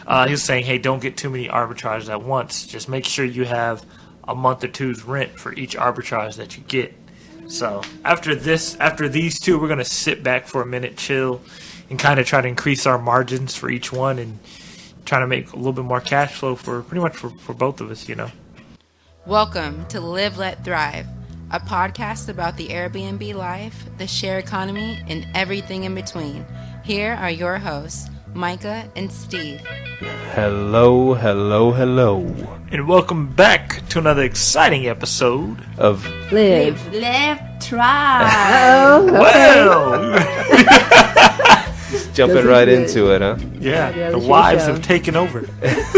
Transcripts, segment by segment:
He was saying, hey, don't get too many arbitrages at once. Just make sure you have a month or two's rent for each arbitrage that you get. So after these two, we're going to sit back for a minute, chill, and kind of try to increase our margins for each one and try to make a little bit more cash flow for pretty much for both of us, you know. Welcome to Live, Let Thrive, a podcast about the Airbnb life, the share economy, and everything in between. Here are your hosts, Myka and Steve. Hello. And welcome back to another exciting episode of Live, Let Thrive. Oh, okay. Well, just jumping right into it, huh? yeah, the wives have taken over. This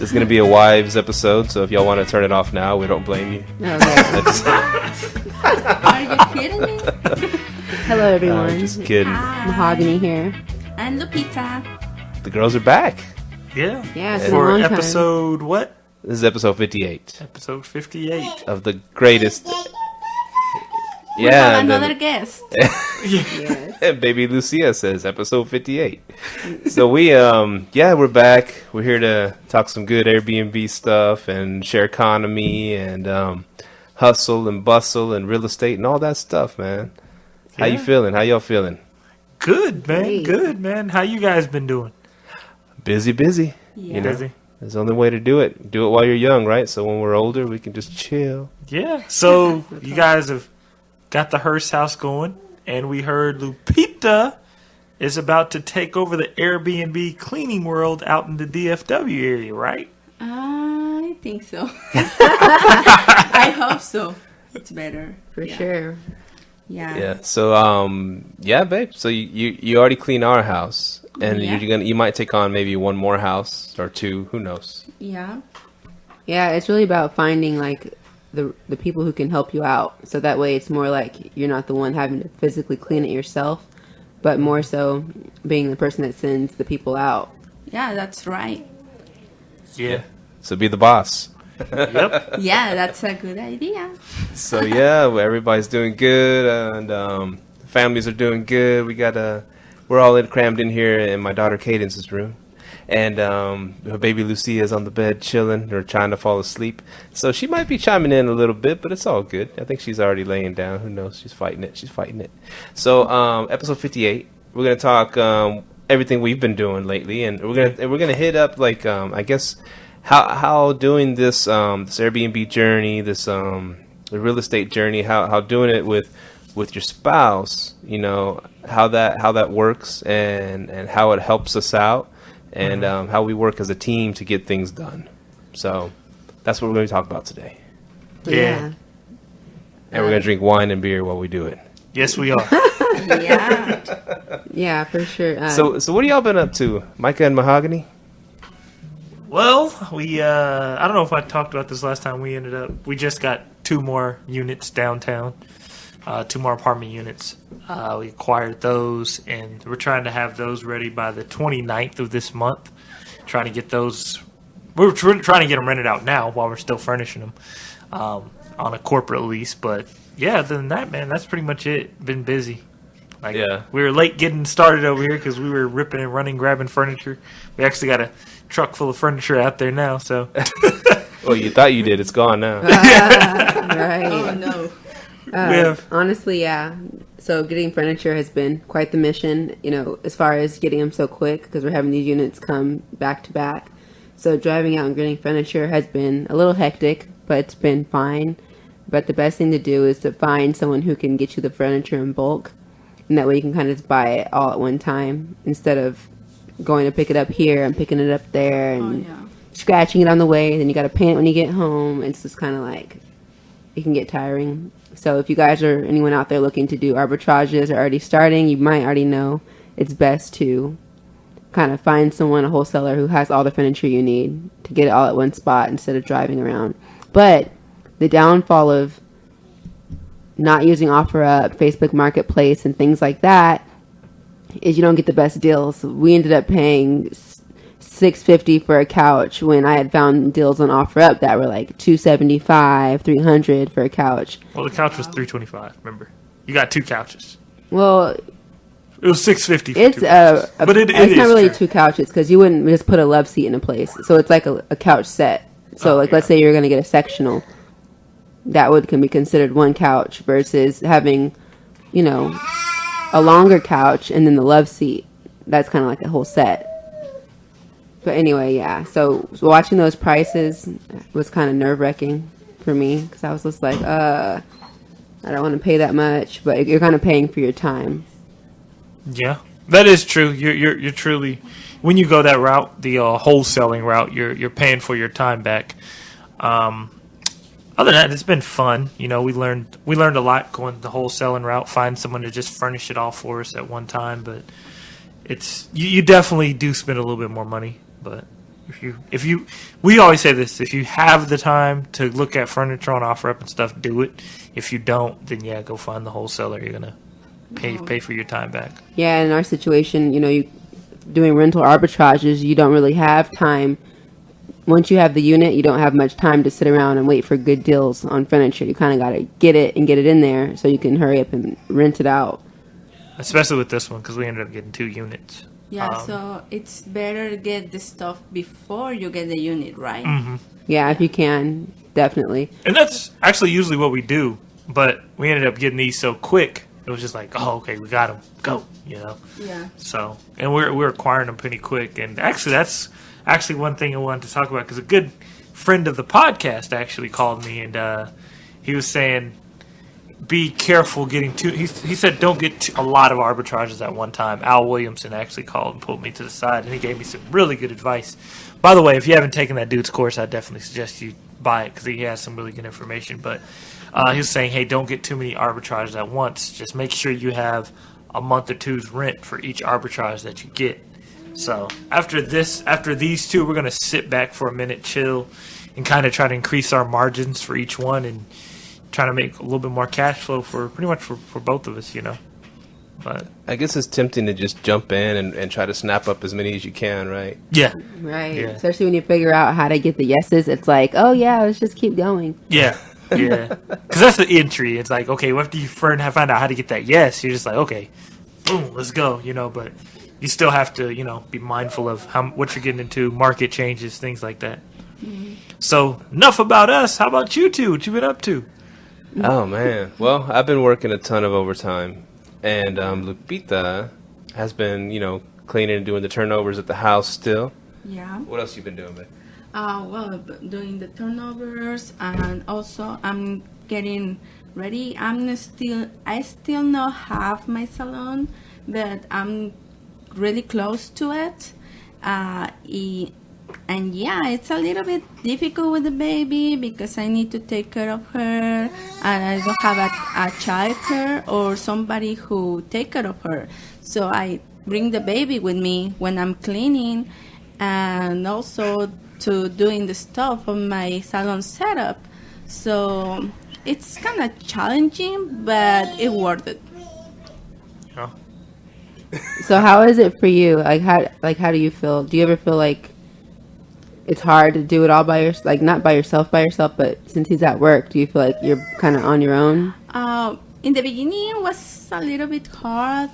is going to be a wives episode, so if y'all want to turn it off now, we don't blame you. Oh, yeah. Are you kidding me? Hello, everyone. Just kidding. Mahogany here. And Lupita. The girls are back. Yeah. Yeah, it's been a For long time. episode what? This is episode 58 Episode 58. of the greatest. We have another guest. Yes. Baby Lucia says episode 58. So we're back. We're here to talk some good Airbnb stuff and share economy and hustle and bustle and real estate and all that stuff, man. How you feeling? How y'all feeling? Good, man. Great. Good, man. How you guys been doing? Busy. Yeah. You know, Busy? there's the only way to do it. Do it while you're young, right? So when we're older, we can just chill. Yeah. So you guys have got the Hearst house going, and we heard Lupita is about to take over the Airbnb cleaning world out in the DFW area, right? I think so. I hope so. It's better. For sure. Yeah. Yeah. So babe. So you already cleaned our house, and Yeah. you might take on maybe one more house or two. Who knows? Yeah. Yeah, it's really about finding like the people who can help you out. So that way it's more like you're not the one having to physically clean it yourself, but more so being the person that sends the people out. Yeah, that's right. Yeah. So be the boss. Yep. Yeah, that's a good idea. So everybody's doing good, and families are doing good. We're all crammed in here in my daughter Cadence's room, and her baby Lucia is on the bed chilling or trying to fall asleep. So she might be chiming in a little bit, but it's all good. I think she's already laying down. Who knows? She's fighting it. So episode 58, we're gonna talk everything we've been doing lately, and we're gonna hit up like I guess how doing this Airbnb journey, this the real estate journey, how doing it with your spouse, you know, how that works and how it helps us out, and how we work as a team to get things done. So that's what we're going to talk about today. Yeah. And we're going to drink wine and beer while we do it. Yes, we are. Yeah. Yeah, for sure. So what have y'all been up to, Myka and Mahogany? Well, we I don't know if I talked about this last time. We just got 2 more units downtown, 2 more apartment units. We acquired those, and we're trying to have those ready by the 29th of this month. Trying to get those. We're trying to get them rented out now while we're still furnishing them on a corporate lease. But yeah, other than that, man, that's pretty much it. Been busy. Like, we were late getting started over here because we were ripping and running, grabbing furniture. We actually got a truck full of furniture out there now, so. Well, you thought you did. It's gone now. Right. Oh, no. Honestly, yeah. So getting furniture has been quite the mission, you know, as far as getting them so quick because we're having these units come back to back. So driving out and getting furniture has been a little hectic, but it's been fine. But the best thing to do is to find someone who can get you the furniture in bulk. And that way you can kind of just buy it all at one time instead of going to pick it up here and picking it up there and scratching it on the way. Then you got to paint it when you get home. It's just kind of like, it can get tiring. So if you guys or anyone out there looking to do arbitrages or already starting, you might already know it's best to kind of find someone, a wholesaler who has all the furniture you need to get it all at one spot instead of driving around. But the downfall of not using OfferUp, Facebook Marketplace, and things like that is you don't get the best deals. We ended up paying $650 for a couch when I had found deals on OfferUp that were like $275, $300 for a couch. Well, the couch was $325. Remember, you got 2 couches. Well, It was $650. It's but it it's is not really true. 2 couches because you wouldn't just put a love seat in a place. So it's like a couch set. So like let's say you're gonna get a sectional, that can be considered 1 couch versus having, a longer couch and then the love seat. That's kind of like a whole set. But anyway, yeah. So watching those prices was kind of nerve-wracking for me because I was just like, I don't want to pay that much, but you're kind of paying for your time. Yeah, that is true. You're truly, when you go that route, the wholesaling route, you're paying for your time back. Other than that, it's been fun. We learned a lot going the wholesaling route. Find someone to just furnish it all for us at one time, but it's you definitely do spend a little bit more money. But we always say this: if you have the time to look at furniture on OfferUp and stuff, do it. If you don't, then yeah, go find the wholesaler. You're gonna pay for your time back. Yeah, in our situation, you doing rental arbitrages, you don't really have time. Once you have the unit, you don't have much time to sit around and wait for good deals on furniture. You kind of got to get it in there so you can hurry up and rent it out. Especially with this one because we ended up getting 2 units. Yeah, so it's better to get the stuff before you get the unit, right? Mm-hmm. Yeah, if you can, definitely. And that's actually usually what we do, but we ended up getting these so quick. It was just like, oh, okay, we got them. Go, Yeah. So, and we're acquiring them pretty quick. And actually, that's actually one thing I wanted to talk about because a good friend of the podcast actually called me and he was saying, be careful getting too. He said, don't get a lot of arbitrages at one time. Al Williamson actually called and pulled me to the side, and he gave me some really good advice. By the way, if you haven't taken that dude's course, I definitely suggest you buy it because he has some really good information. But he was saying, hey, don't get too many arbitrages at once. Just make sure you have a month or two's rent for each arbitrage that you get. So after these 2, we're going to sit back for a minute, chill, and kind of try to increase our margins for each one and try to make a little bit more cash flow for pretty much for both of us, But I guess it's tempting to just jump in and try to snap up as many as you can, right? yeah. Right. Yeah. Especially when you figure out how to get the yeses. It's like, oh, yeah, let's just keep going. Yeah. Yeah. Because that's the entry. It's like, okay, after you find out how to get that yes, you're just like, okay, boom, let's go, But you still have to, be mindful of what you're getting into, market changes, things like that. Mm-hmm. So enough about us. How about you two? What you been up to? Oh, man. Well, I've been working a ton of overtime. And Lupita has been, cleaning and doing the turnovers at the house still. Yeah. What else you been doing, babe? Well, doing the turnovers, and also I'm getting ready. I still not have my salon, but I'm really close to it. And yeah, it's a little bit difficult with the baby because I need to take care of her, and I don't have a childcare or somebody who take care of her. So I bring the baby with me when I'm cleaning, and also to doing the stuff on my salon setup. So it's kind of challenging, but it's worth it. Yeah. So how is it for you? How do you feel? Do you ever feel like it's hard to do it all by yourself? Like not by yourself, but since he's at work, do you feel like you're kind of on your own? In the beginning, it was a little bit hard,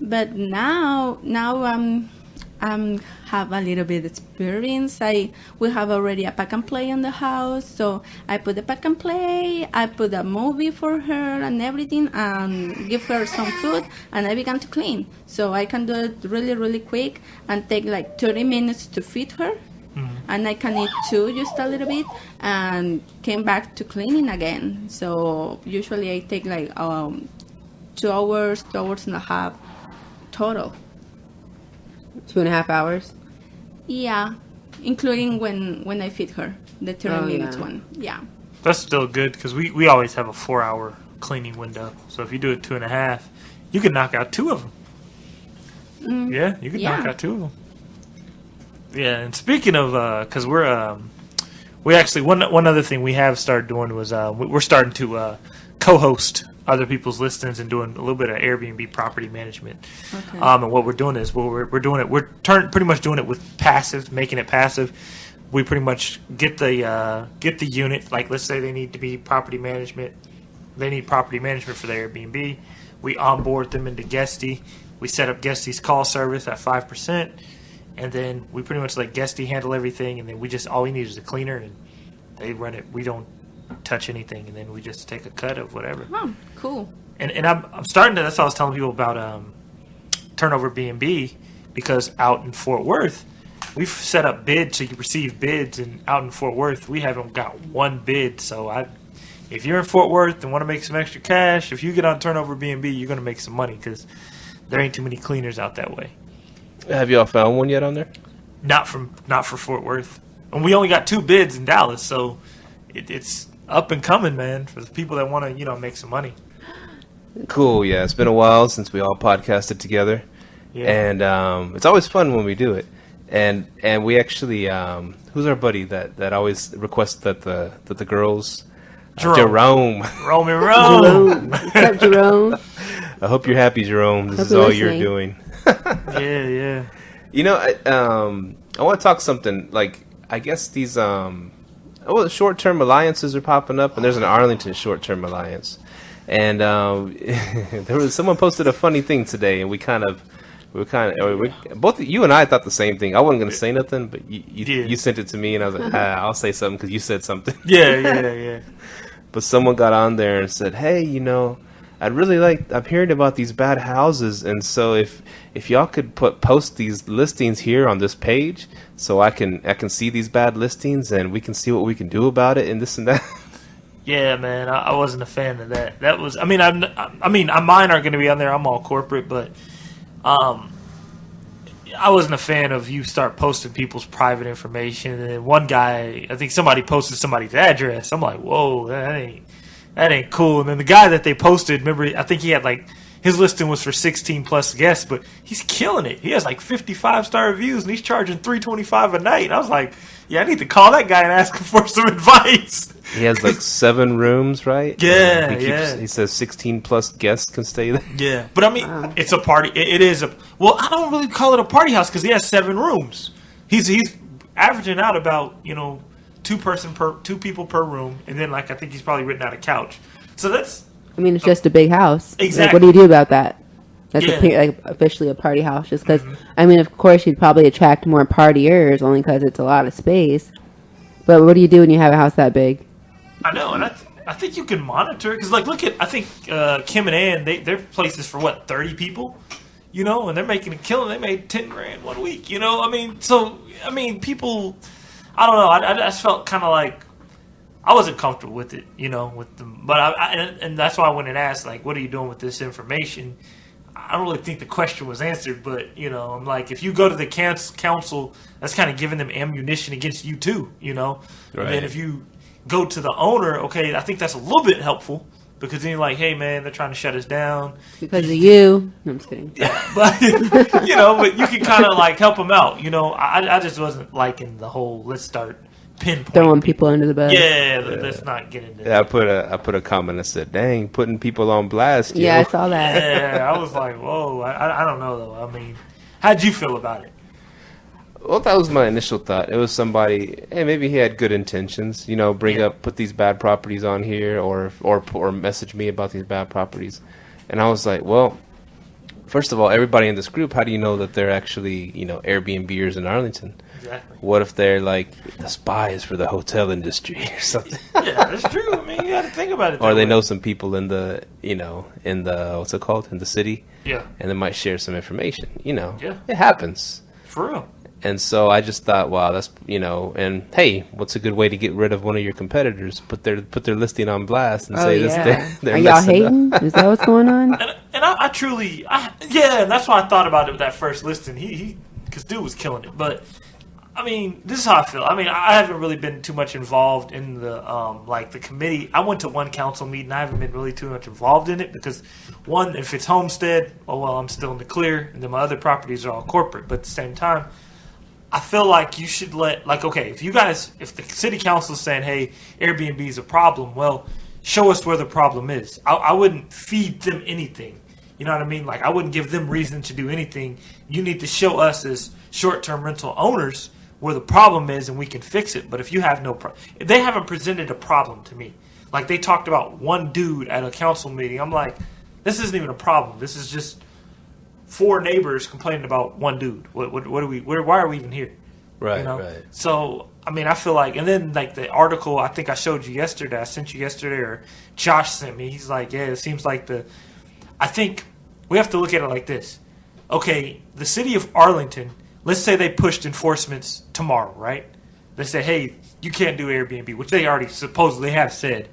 but now I'm have a little bit experience. We have already a pack and play in the house, so I put the pack and play, I put a movie for her and everything, and give her some food, and I began to clean. So I can do it really, really quick and take like 30 minutes to feed her. Mm-hmm. And I can eat too, just a little bit, and came back to cleaning again. So usually I take like 2 hours, 2 hours and a half total. 2.5 hours? Yeah, including when I feed her, the 30 minutes yeah. one. Yeah. That's still good because we always have a 4-hour cleaning window. So if you do it 2.5, you can knock out 2 of them. Yeah, you can knock out 2 of them. Yeah, and speaking of, because we actually one other thing we have started doing was we're starting to co-host other people's listings and doing a little bit of Airbnb property management. Okay. And what we're doing is we're doing it. We're pretty much doing it with passive, making it passive. We pretty much get the unit. Like let's say they need property management for their Airbnb. We onboard them into Guesty. We set up Guestie's call service at 5%, and then we pretty much let Guestie handle everything, and then all we need is a cleaner, and they run it. We don't touch anything, and then we just take a cut of whatever. Oh, cool. And I'm starting to. That's what I was telling people about Turnover B&B, because out in Fort Worth, we've set up bids so you can receive bids, and out in Fort Worth, we haven't got one bid. So if you're in Fort Worth and want to make some extra cash, if you get on Turnover B&B, you're going to make some money because there ain't too many cleaners out that way. Have y'all found one yet on there? Not for Fort Worth, and we only got 2 bids in Dallas, so it's up and coming, man, for the people that want to make some money. Cool. Yeah, it's been a while since we all podcasted together, and it's always fun when we do it. And we actually, who's our buddy that always requests that the girls, Jerome. What's up, Jerome? I hope you're happy, Jerome. This is all you're doing. Yeah. I want to talk something like, I guess these short-term alliances are popping up, and there's an Arlington short-term alliance. And someone posted a funny thing today, and we both you and I thought the same thing. I wasn't going to say nothing, but you sent it to me, and I was like, I'll say something because you said something. Yeah. But someone got on there and said, hey, I'm hearing about these bad houses, and so if y'all could post these listings here on this page, so I can see these bad listings, and we can see what we can do about it, and this and that. Yeah, man, I wasn't a fan of that. That was, mine aren't going to be on there. I'm all corporate, but I wasn't a fan of you start posting people's private information. And then one guy, I think somebody posted somebody's address. I'm like, whoa, that ain't cool. And then the guy that they posted, remember, I think he had his listing was for 16 plus guests, but he's killing it. He has 55-star reviews, and he's charging $325 a night. And I was like, yeah, I need to call that guy and ask him for some advice. He has 7 rooms, right? Yeah, He says 16 plus guests can stay there. Yeah, but it's a party. It is I don't really call it a party house because he has 7 rooms. He's averaging out about 2 people per room, and then I think he's probably written out a couch. So that's. It's just a big house. Exactly. What do you do about that? That's officially a party house. Just because, of course, you'd probably attract more partiers only because it's a lot of space. But what do you do when you have a house that big? I know, and I think you can monitor because, look at, I think Kim and Ann, their place is for 30 people, and they're making a killing. They made $10,000 one week, people. I don't know. I just felt kind of like I wasn't comfortable with it, with them. But and that's why I went and asked, what are you doing with this information? I don't really think the question was answered, but I'm like, if you go to the council, that's kind of giving them ammunition against you too, Right. And then if you go to the owner, okay, I think that's a little bit helpful because then you're like, hey man, they're trying to shut us down because of you. No, I'm just kidding. Yeah, but but you can kind of help them out. I just wasn't liking the whole let's start pinpointing throwing people under the bus. Yeah, let's not get into that. I put a comment that said, dang, putting people on blast. Yeah, I saw that. Yeah, I was like, whoa, I don't know though. How'd you feel about it? Well, that was my initial thought. It was somebody, hey, maybe he had good intentions, put these bad properties on here or message me about these bad properties. And I was like, well, first of all, everybody in this group, how do you know that they're actually, Airbnbers in Arlington? Exactly. What if they're the spies for the hotel industry or something? Yeah, that's true. You got to think about it. Or they know some people in the, what's it called? In the city. Yeah. And they might share some information, Yeah. It happens. For real. And so I just thought, wow, that's, and hey, what's a good way to get rid of one of your competitors? Put their listing on blast and say they're Are y'all hating? Is that what's going on? And I truly, and that's why I thought about it with that first listing. Because dude was killing it. But, this is how I feel. I haven't really been too much involved in the, the committee. I went to one council meeting. I haven't been really too much involved in it because, one, if it's homestead, I'm still in the clear. And then my other properties are all corporate. But at the same time, I feel like you should let, okay, if the city council is saying, hey, Airbnb is a problem, well, show us where the problem is. I wouldn't feed them anything. You know what I mean? I wouldn't give them reason to do anything. You need to show us as short-term rental owners where the problem is and we can fix it. But if you have no problem, they haven't presented a problem to me. They talked about one dude at a council meeting. I'm like, this isn't even a problem. This is just 4 neighbors complaining about one dude. What are we? Why are we even here? Right, Right. So, I mean, I feel like, and then like the article I think I showed you yesterday, I sent you yesterday, or Josh sent me. He's like, yeah, it seems like I think we have to look at it like this. Okay, the city of Arlington, let's say they pushed enforcements tomorrow, right? They say, hey, you can't do Airbnb, which they already supposedly have said.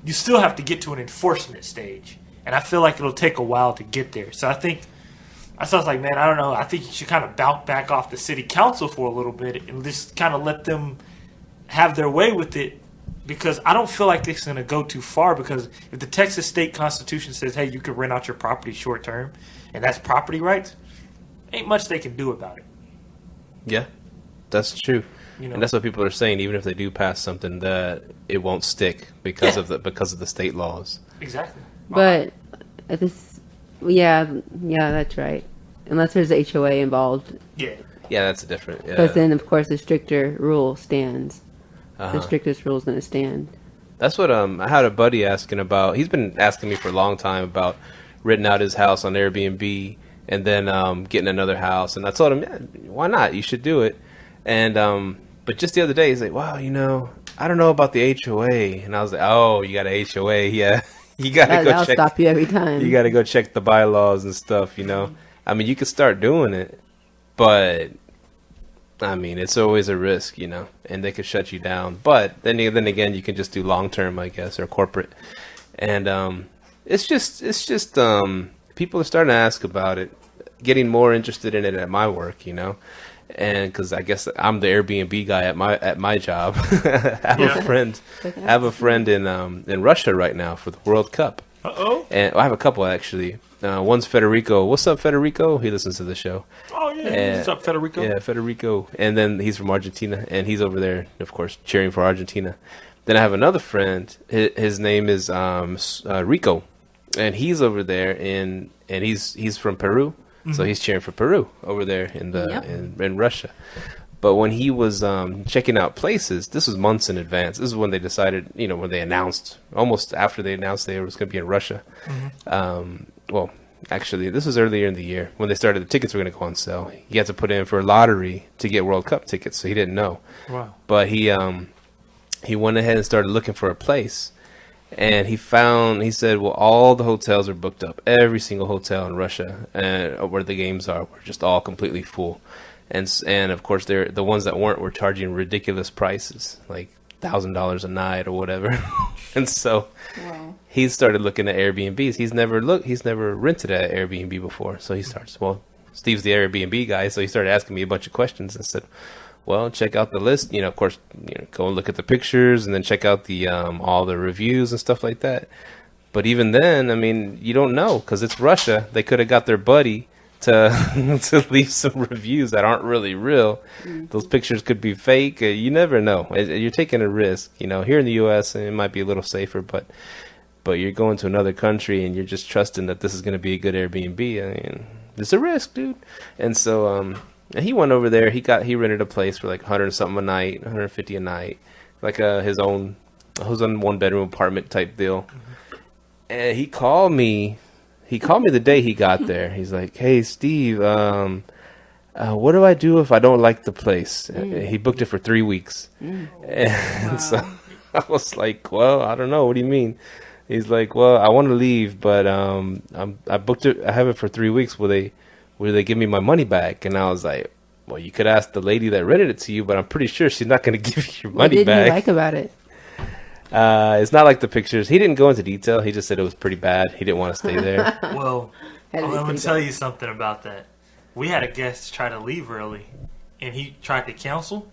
You still have to get to an enforcement stage. And I feel like it'll take a while to get there. So I was like, man, I don't know. I think you should kind of back off the city council for a little bit and just kind of let them have their way with it, because I don't feel like it's going to go too far, because if the Texas state constitution says, hey, you can rent out your property short term, and that's property rights, ain't much they can do about it. Yeah, that's true. And that's what people are saying. Even if they do pass something, that it won't stick because of the state laws. Exactly. But that's right. Unless there's a HOA involved, Yeah. Yeah, that's a different. because Yeah. then of course the stricter rule stands. Uh-huh. The strictest rule is going to stand. That's what I had a buddy asking about. He's been asking me for a long time about renting out his house on Airbnb and then getting another house. And I told him, yeah, why not? You should do it. And but just the other day, he's like, wow, I don't know about the HOA. And I was like, oh, you got an HOA? Yeah, you gotta go That'll check. stop you every time. You gotta go check the bylaws and stuff. I mean, you could start doing it, but I mean, it's always a risk, and they could shut you down. But then again, you can just do long term, I guess, or corporate. And it's just people are starting to ask about it, getting more interested in it at my work, and because I guess I'm the Airbnb guy at my job. I have a friend in Russia right now for the World Cup. Uh-oh. And I have a couple actually. One's Federico. What's up, Federico? He listens to the show. Oh, yeah. What's up, Federico? Yeah, Federico. And then he's from Argentina, and he's over there, of course, cheering for Argentina. Then I have another friend. His name is Rico, and he's over there and he's from Peru, so he's cheering for Peru over there in Russia. But when he was checking out places, this was months in advance. This is when they decided, when they announced, almost after they announced they was going to be in Russia. Well, actually, this was earlier in the year when they started. The tickets were going to go on sale. He had to put in for a lottery to get World Cup tickets, so he didn't know. Wow. But he went ahead and started looking for a place, and he said, well, all the hotels are booked up. Every single hotel in Russia where the games are were just all completely full. And of course, the ones that weren't were charging ridiculous prices, like $1,000 a night or whatever. And so he started looking at Airbnbs. He's never rented at Airbnb before. So he starts, well, Steve's the Airbnb guy, so he started asking me a bunch of questions and said, well, check out the list. Of course, go and look at the pictures and then check out the all the reviews and stuff like that. But even then, I mean, you don't know because it's Russia. They could have got their buddy to leave some reviews that aren't really real. Those pictures could be fake. You never know. You're taking a risk. Here in the U.S. it might be a little safer, but you're going to another country and you're just trusting that this is going to be a good Airbnb. I mean, it's a risk, dude. And so and he went over there. He rented a place for like 100 something a night, 150 a night, like his own 1-bedroom apartment type deal. And he called me the day he got there. He's like, hey, Steve, what do I do if I don't like the place? He booked it for 3 weeks. And so I was like, well, I don't know. What do you mean? He's like, well, I want to leave, but I booked it. I have it for 3 weeks. Will they give me my money back? And I was like, well, you could ask the lady that rented it to you, but I'm pretty sure she's not going to give you your money back. What did you like about it? It's not like the pictures. He didn't go into detail. He just said it was pretty bad. He didn't want to stay there. Well, I'm going to tell you something about that. We had a guest try to leave early, and he tried to cancel,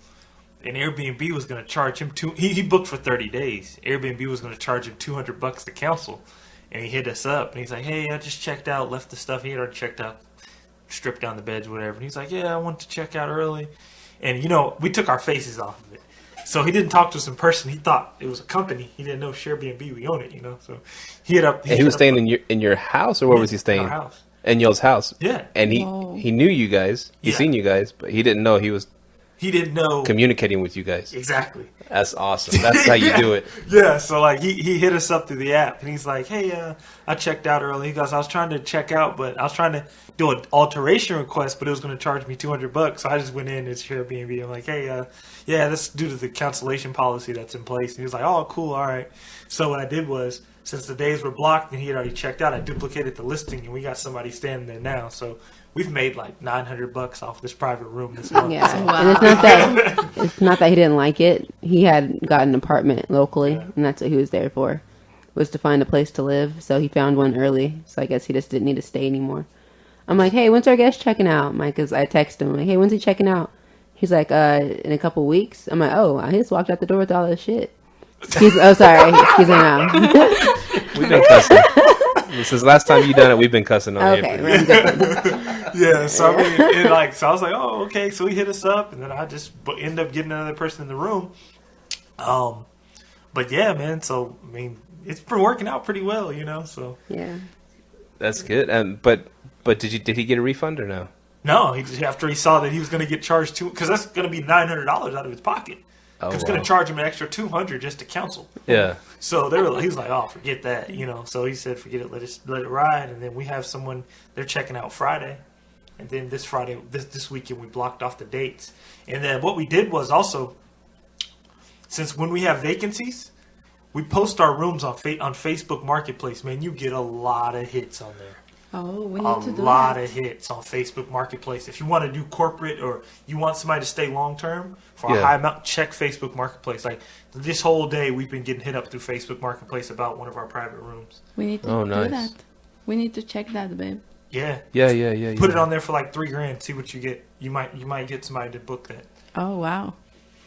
and Airbnb was going to charge him he booked for 30 days. Airbnb was going to charge him $200 to cancel, and he hit us up, and he's like, hey, I just checked out, left the stuff. He had already checked out, stripped down the beds, whatever. And he's like, yeah, I want to check out early. And, we took our faces off of it. So he didn't talk to us in person. He thought it was a company. He didn't know Airbnb. We own it, So he hit up. He was staying in your house, or where was he staying? In our house. In y'all's house. Yeah. And he knew you guys. He seen you guys, but he didn't know he was. he didn't know. Communicating with you guys. Exactly. That's awesome. That's how you do it. Yeah, so like he hit us up through the app, and he's like, "Hey, I checked out early." He goes, "I was trying to check out, but I was trying to do an alteration request, but it was going to charge me $200. So I just went in. It's Airbnb. I'm like, "Hey, yeah, that's due to the cancellation policy that's in place." And he was like, "Oh, cool, all right." So what I did was, since the days were blocked and he had already checked out, I duplicated the listing, and we got somebody standing there now. So we've made like $900 off this private room this month. Yeah, So. and it's not that he didn't like it. He had got an apartment locally, and that's what he was there for, was to find a place to live. So he found one early. So I guess he just didn't need to stay anymore. I'm like, "Hey, when's our guest checking out?" Because I texted him like, "Hey, when's he checking out?" He's like, "In a couple weeks." I'm like, "Oh, I just walked out the door with all this shit." Sorry, excuse me now. We've been cussing. Since last time you done it, we've been cussing on Okay, it. we're good. Yeah, so I mean, so I was like, "Oh, okay." So he hit us up, and then I just end up getting another person in the room. But yeah, man. So I mean, it's been working out pretty well, So Yeah. That's good. But did he get a refund or no? no, after he saw that he was going to get charged because that's going to be $900 out of his pocket. Oh, It's going to charge him an extra $200 just to counsel. Yeah. So he was like, "Oh, forget that," So he said, "Forget it, let it ride." And then we have someone, they're checking out Friday, and then this Friday, this weekend, we blocked off the dates. And then what we did was also, since when we have vacancies, we post our rooms on Facebook Marketplace. Man, you get a lot of hits on there. Oh, we need to do A lot that. of hits on Facebook Marketplace. If you want to do corporate or you want somebody to stay long term for a Yeah. high amount, check Facebook Marketplace. Like this whole day, we've been getting hit up through Facebook Marketplace about one of our private rooms. We need to Oh, do nice. that. We need to check that, babe. Yeah, Yeah. put it on there for like $3,000. See what you get. You might get somebody to book that. Oh, wow.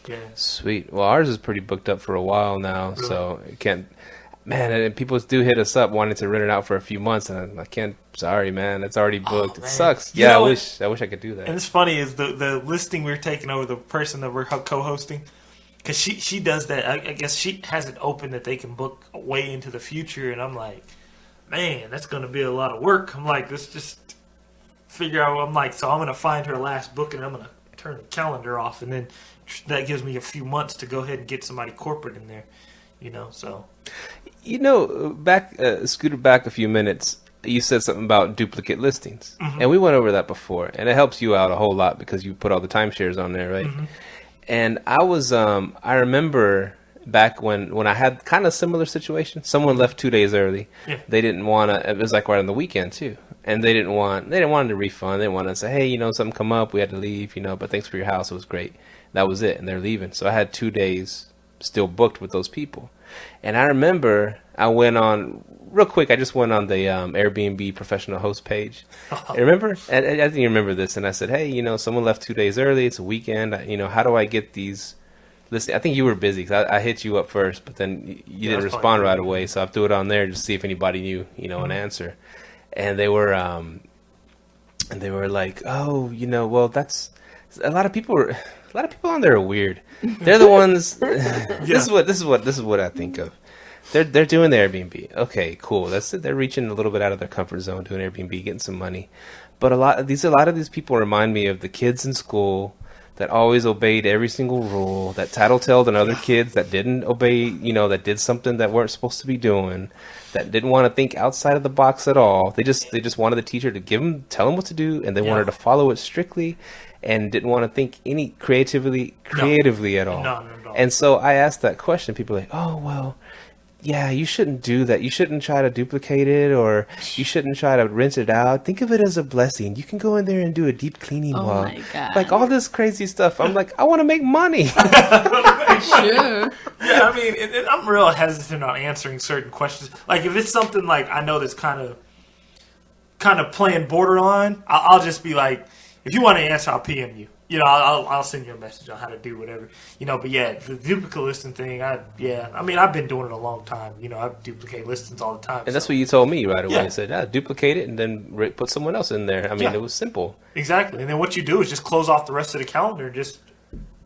Yeah, Sweet. Well, ours is pretty booked up for a while now, Really? so it can't. Man, and people do hit us up wanting to rent it out for a few months, and I can't. Sorry, man, it's already booked. It man. sucks. You Yeah, know I what? wish I could do that. and it's funny is the listing we're taking over, the person that we're co-hosting, because she does that. I guess she has it open that they can book way into the future, and I'm like, man, that's going to be a lot of work. I'm like, let's just figure out. I'm like, so I'm going to find her last booking. I'm going to turn the calendar off, and then that gives me a few months to go ahead and get somebody corporate in there, So Scooter back a few minutes. You said something about duplicate listings, and we went over that before, and it helps you out a whole lot because you put all the timeshares on there, right? And I remember back when I had kind of similar situation. Someone left 2 days early. Yeah. They didn't want to. It was like right on the weekend too, and they didn't want a refund. They wanted to say, "Hey, something come up. We had to leave. But thanks for your house. It was great." That was it, and they're leaving. So I had 2 days still booked with those people, and I remember I went on real quick. I just went on the Airbnb professional host page. I remember, and I think you remember this, and I said, "Hey, someone left 2 days early. It's a weekend. How do I get these?" Listen, I think you were busy because I hit you up first, but then you didn't respond right away. So I threw it on there just to see if anybody knew, an answer. And they were like, "Oh, well, that's a lot of people. A lot of people on there are weird. They're the ones. This is what I think of. They're doing the Airbnb. Okay, cool. That's it. They're reaching a little bit out of their comfort zone, doing Airbnb, getting some money. But a lot of these people remind me of the kids in school that always obeyed every single rule, that tattletaled on other kids that didn't obey, that did something that weren't supposed to be doing, that didn't want to think outside of the box at all. They just wanted the teacher to tell them what to do, and they wanted to follow it strictly, and didn't want to think any creatively at all. No. And so I asked that question. People are like, "Oh, well, yeah, you shouldn't do that. You shouldn't try to duplicate it, or you shouldn't try to rinse it out. Think of it as a blessing. You can go in there and do a deep cleaning Oh while." my God. Like all this crazy stuff. I'm like, I want to make money. Sure. Yeah, I mean, I'm real hesitant on answering certain questions. Like if it's something like I know that's kind of playing borderline, I'll just be like, if you want to answer, I'll PM you. I'll send you a message on how to do whatever. But yeah, the duplicate listing thing, I mean, I've been doing it a long time. I duplicate listings all the time. And that's what you told me right away. Yeah. You said, duplicate it and then put someone else in there. I mean, It was simple. Exactly. And then what you do is just close off the rest of the calendar. Just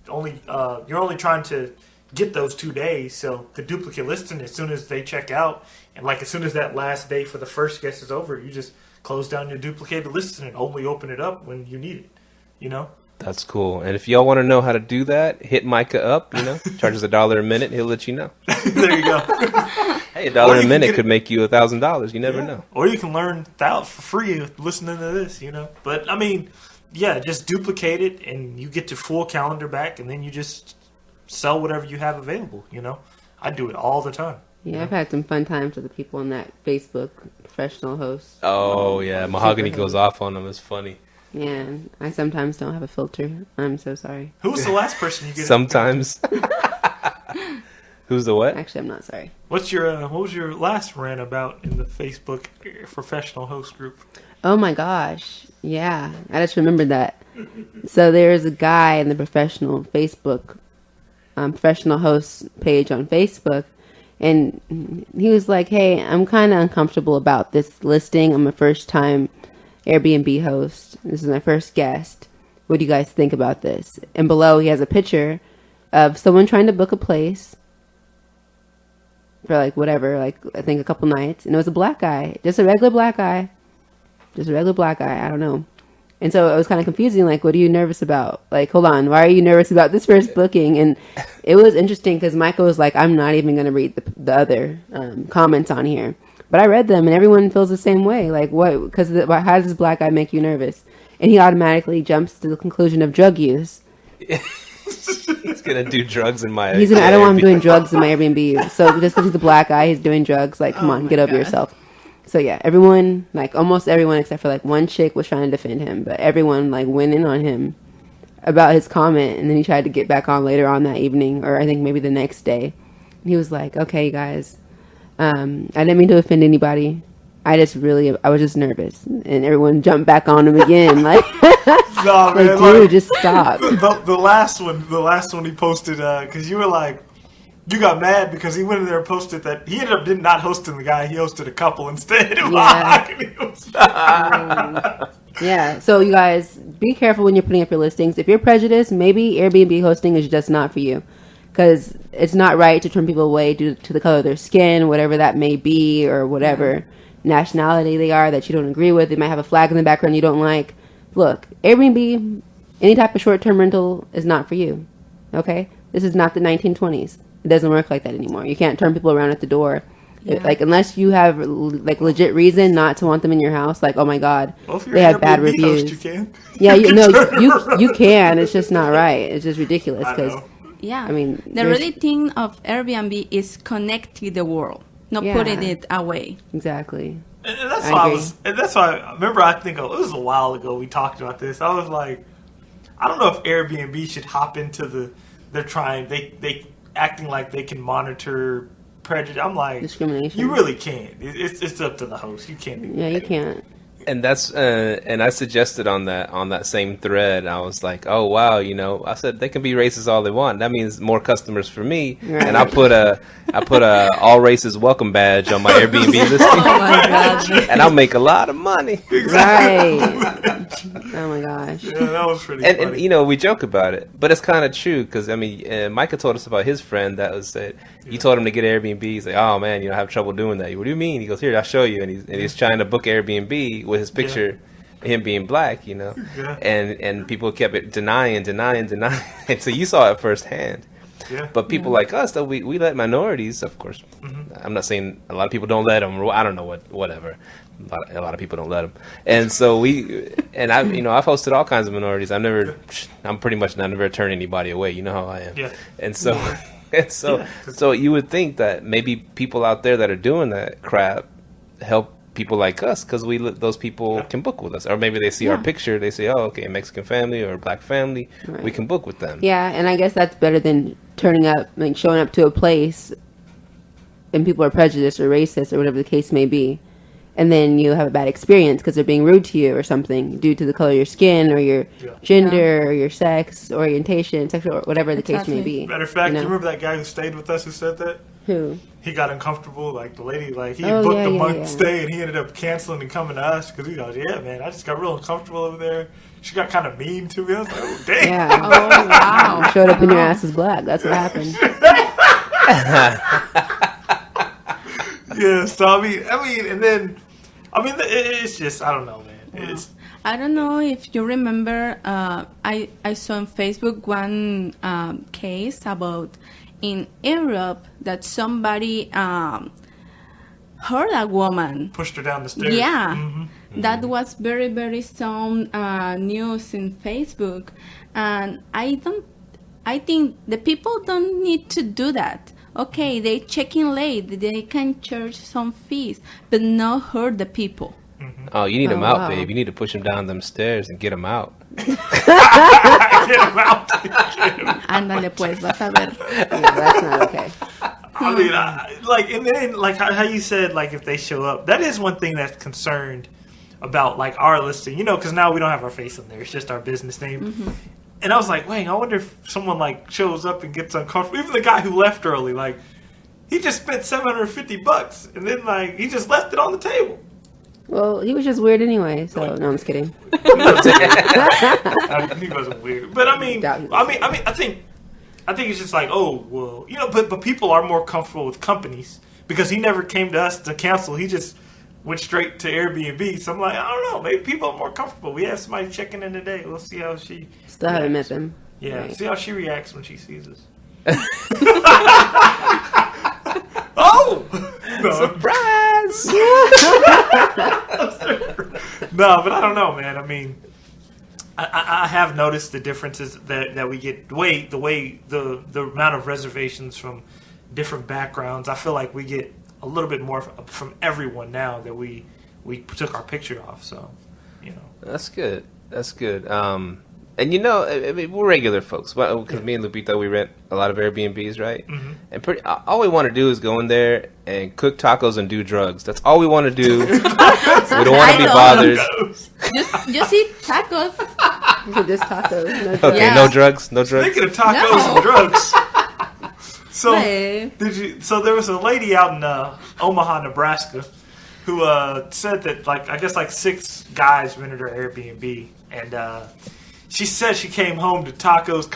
you're only trying to get those 2 days. So the duplicate listing, as soon as they check out, and like as soon as that last day for the first guest is over, you just close down your duplicated listing and only open it up when you need it. That's cool. And if y'all want to know how to do that, hit Myka up. Charges $1 a minute. He'll let you know. There you go. Hey, $1 a minute could make you $1,000. You never know. Or you can learn that for free listening to this. But I mean, yeah, just duplicate it, and you get your full calendar back, and then you just sell whatever you have available. I do it all the time. Yeah, I've had some fun times with the people on that Facebook professional host. Oh yeah, Mahogany goes off on them. It's funny. Yeah, I sometimes don't have a filter. I'm so sorry. Who was the last person you get? Sometimes. Who's the what? Actually, I'm not sorry. What was your last rant about in the Facebook professional host group? Oh my gosh. Yeah, I just remembered that. So there's a guy in the professional Facebook, professional host page on Facebook, and he was like, hey, I'm kind of uncomfortable about this listing. I'm a first time Airbnb host. This is my first guest. What do you guys think about this? And below he has a picture of someone trying to book a place for I think a couple nights, and it was a black guy, just a regular black guy. I don't know. And so it was kind of confusing. Like, what are you nervous about? Like, hold on, why are you nervous about this first booking? And it was interesting because Myka was like, I'm not even going to read the other comments on here. But I read them, and everyone feels the same way. Like, what? Because how does this black guy make you nervous? And he automatically jumps to the conclusion of drug use. He's gonna do drugs in my. I don't want him doing drugs in my Airbnb. So just because he's a black guy, he's doing drugs. Like, come on, get over yourself. So yeah, everyone, like almost everyone except for like one chick was trying to defend him, but everyone like went in on him about his comment, and then he tried to get back on later on that evening, or I think maybe the next day. And he was like, "Okay, you guys, I didn't mean to offend anybody. I was just nervous," and everyone jumped back on him again. Like, no, man, dude, just stop. The last one he posted, because you were like, you got mad because he went in there and posted that he ended up not hosting the guy. He hosted a couple instead. Yeah. So you guys, be careful when you're putting up your listings. If you're prejudiced, maybe Airbnb hosting is just not for you, because it's not right to turn people away due to the color of their skin, whatever that may be, or whatever nationality they are that you don't agree with. They might have a flag in the background you don't like. Look, Airbnb, any type of short-term rental is not for you. Okay? This is not the 1920s. It doesn't work like that anymore. You can't turn people around at the door. Yeah. Like, unless you have like legit reason not to want them in your house. Like, oh my God, they have bad reviews. Host, you can. Yeah, you can. It's just not right. It's just ridiculous because I mean, the really thing of Airbnb is connecting the world, not putting it away. Exactly. And that's why I remember. I think it was a while ago we talked about this. I was like, I don't know if Airbnb should hop into they acting like they can monitor prejudice. I'm like, discrimination. You really can't. It's up to the host. You can't do that. Yeah, you can't. And that's and I suggested on that same thread. I was like, oh wow, I said they can be racist all they want. That means more customers for me. Right. And I put a all races welcome badge on my Airbnb listing. Oh my God. And I'll make a lot of money. Right. Oh my gosh. Yeah, that was pretty funny. And we joke about it, but it's kind of true because I mean, Myka told us about his friend that was said. You told him to get Airbnb. He's like, oh man, I have trouble doing that. What do you mean? He goes, here, I'll show you. And he's trying to book Airbnb with his picture, him being black, and people kept denying. So you saw it firsthand. Yeah. But people like us, though, we let minorities, of course. Mm-hmm. I'm not saying a lot of people don't let them. Or I don't know whatever. A lot of people don't let them. And so I've hosted all kinds of minorities. I'm pretty much never turned anybody away. You know how I am. Yeah. And so. And so you would think that maybe people out there that are doing that crap help people like us because those people can book with us, or maybe they see our picture, they say, oh, okay, a Mexican family or a black family, we can book with them. Yeah, and I guess that's better than turning up, like showing up to a place and people are prejudiced or racist or whatever the case may be, and then you have a bad experience because they're being rude to you or something due to the color of your skin or your gender or your sex, orientation, sexual, or whatever the case may be. Matter of fact, you remember that guy who stayed with us who said that? Who? He got uncomfortable, like the lady, like he booked a month stay and he ended up canceling and coming to us because he goes, yeah, man, I just got real uncomfortable over there. She got kind of mean to me. I was like, oh, damn. Yeah. Oh, wow. Showed up and your ass is black. That's what happened. Yeah, so I mean, and then, it's just, I don't know, man. I don't know if you remember, I saw on Facebook one case about in Europe that somebody hurt a woman. Pushed her down the stairs. Yeah, Mm-hmm. that was very, very some news in Facebook, and I think the people don't need to do that. Okay, they check in late, they can charge some fees, but not hurt the people. Oh, you need them out, wow. babe. You need to push them down them stairs and get them out. Get him out. Ándale pues, vas a ver. Yeah, that's not okay. I mean, and then, like, how you said, like, if they show up, that is one thing that's concerned about, like, our listing, because now we don't have our face on there. It's just our business name. Mm-hmm. And I was like, wait, I wonder if someone, like, shows up and gets uncomfortable. Even the guy who left early, like, he just spent $750, and then, like, he just left it on the table. Well, he was just weird anyway, so no, I'm just kidding. He wasn't weird. But, I think it's just like, oh, well, but people are more comfortable with companies because he never came to us to cancel. He just went straight to Airbnb. So I'm like, I don't know. Maybe people are more comfortable. We have somebody checking in today. We'll see how she Still haven't met them. Yeah, Right. see how she reacts when she sees us. Oh! No. Surprise! No, but I don't know, man. I mean, I have noticed the differences that we get. The amount of reservations from different backgrounds. I feel like we get a little bit more from everyone now that we took our picture off. So, That's good. That's good. And I mean, we're regular folks. Because me and Lupita, we rent a lot of Airbnbs, right? Mm-hmm. And all we want to do is go in there and cook tacos and do drugs. That's all we want to do. We don't want to be bothered. Just eat tacos. Just tacos. No Okay, Yeah. no drugs. No drugs. Speaking of tacos and drugs. So Hey. So there was a lady out in Omaha, Nebraska, who said that I guess 6 guys rented her Airbnb, and she said she came home to tacos,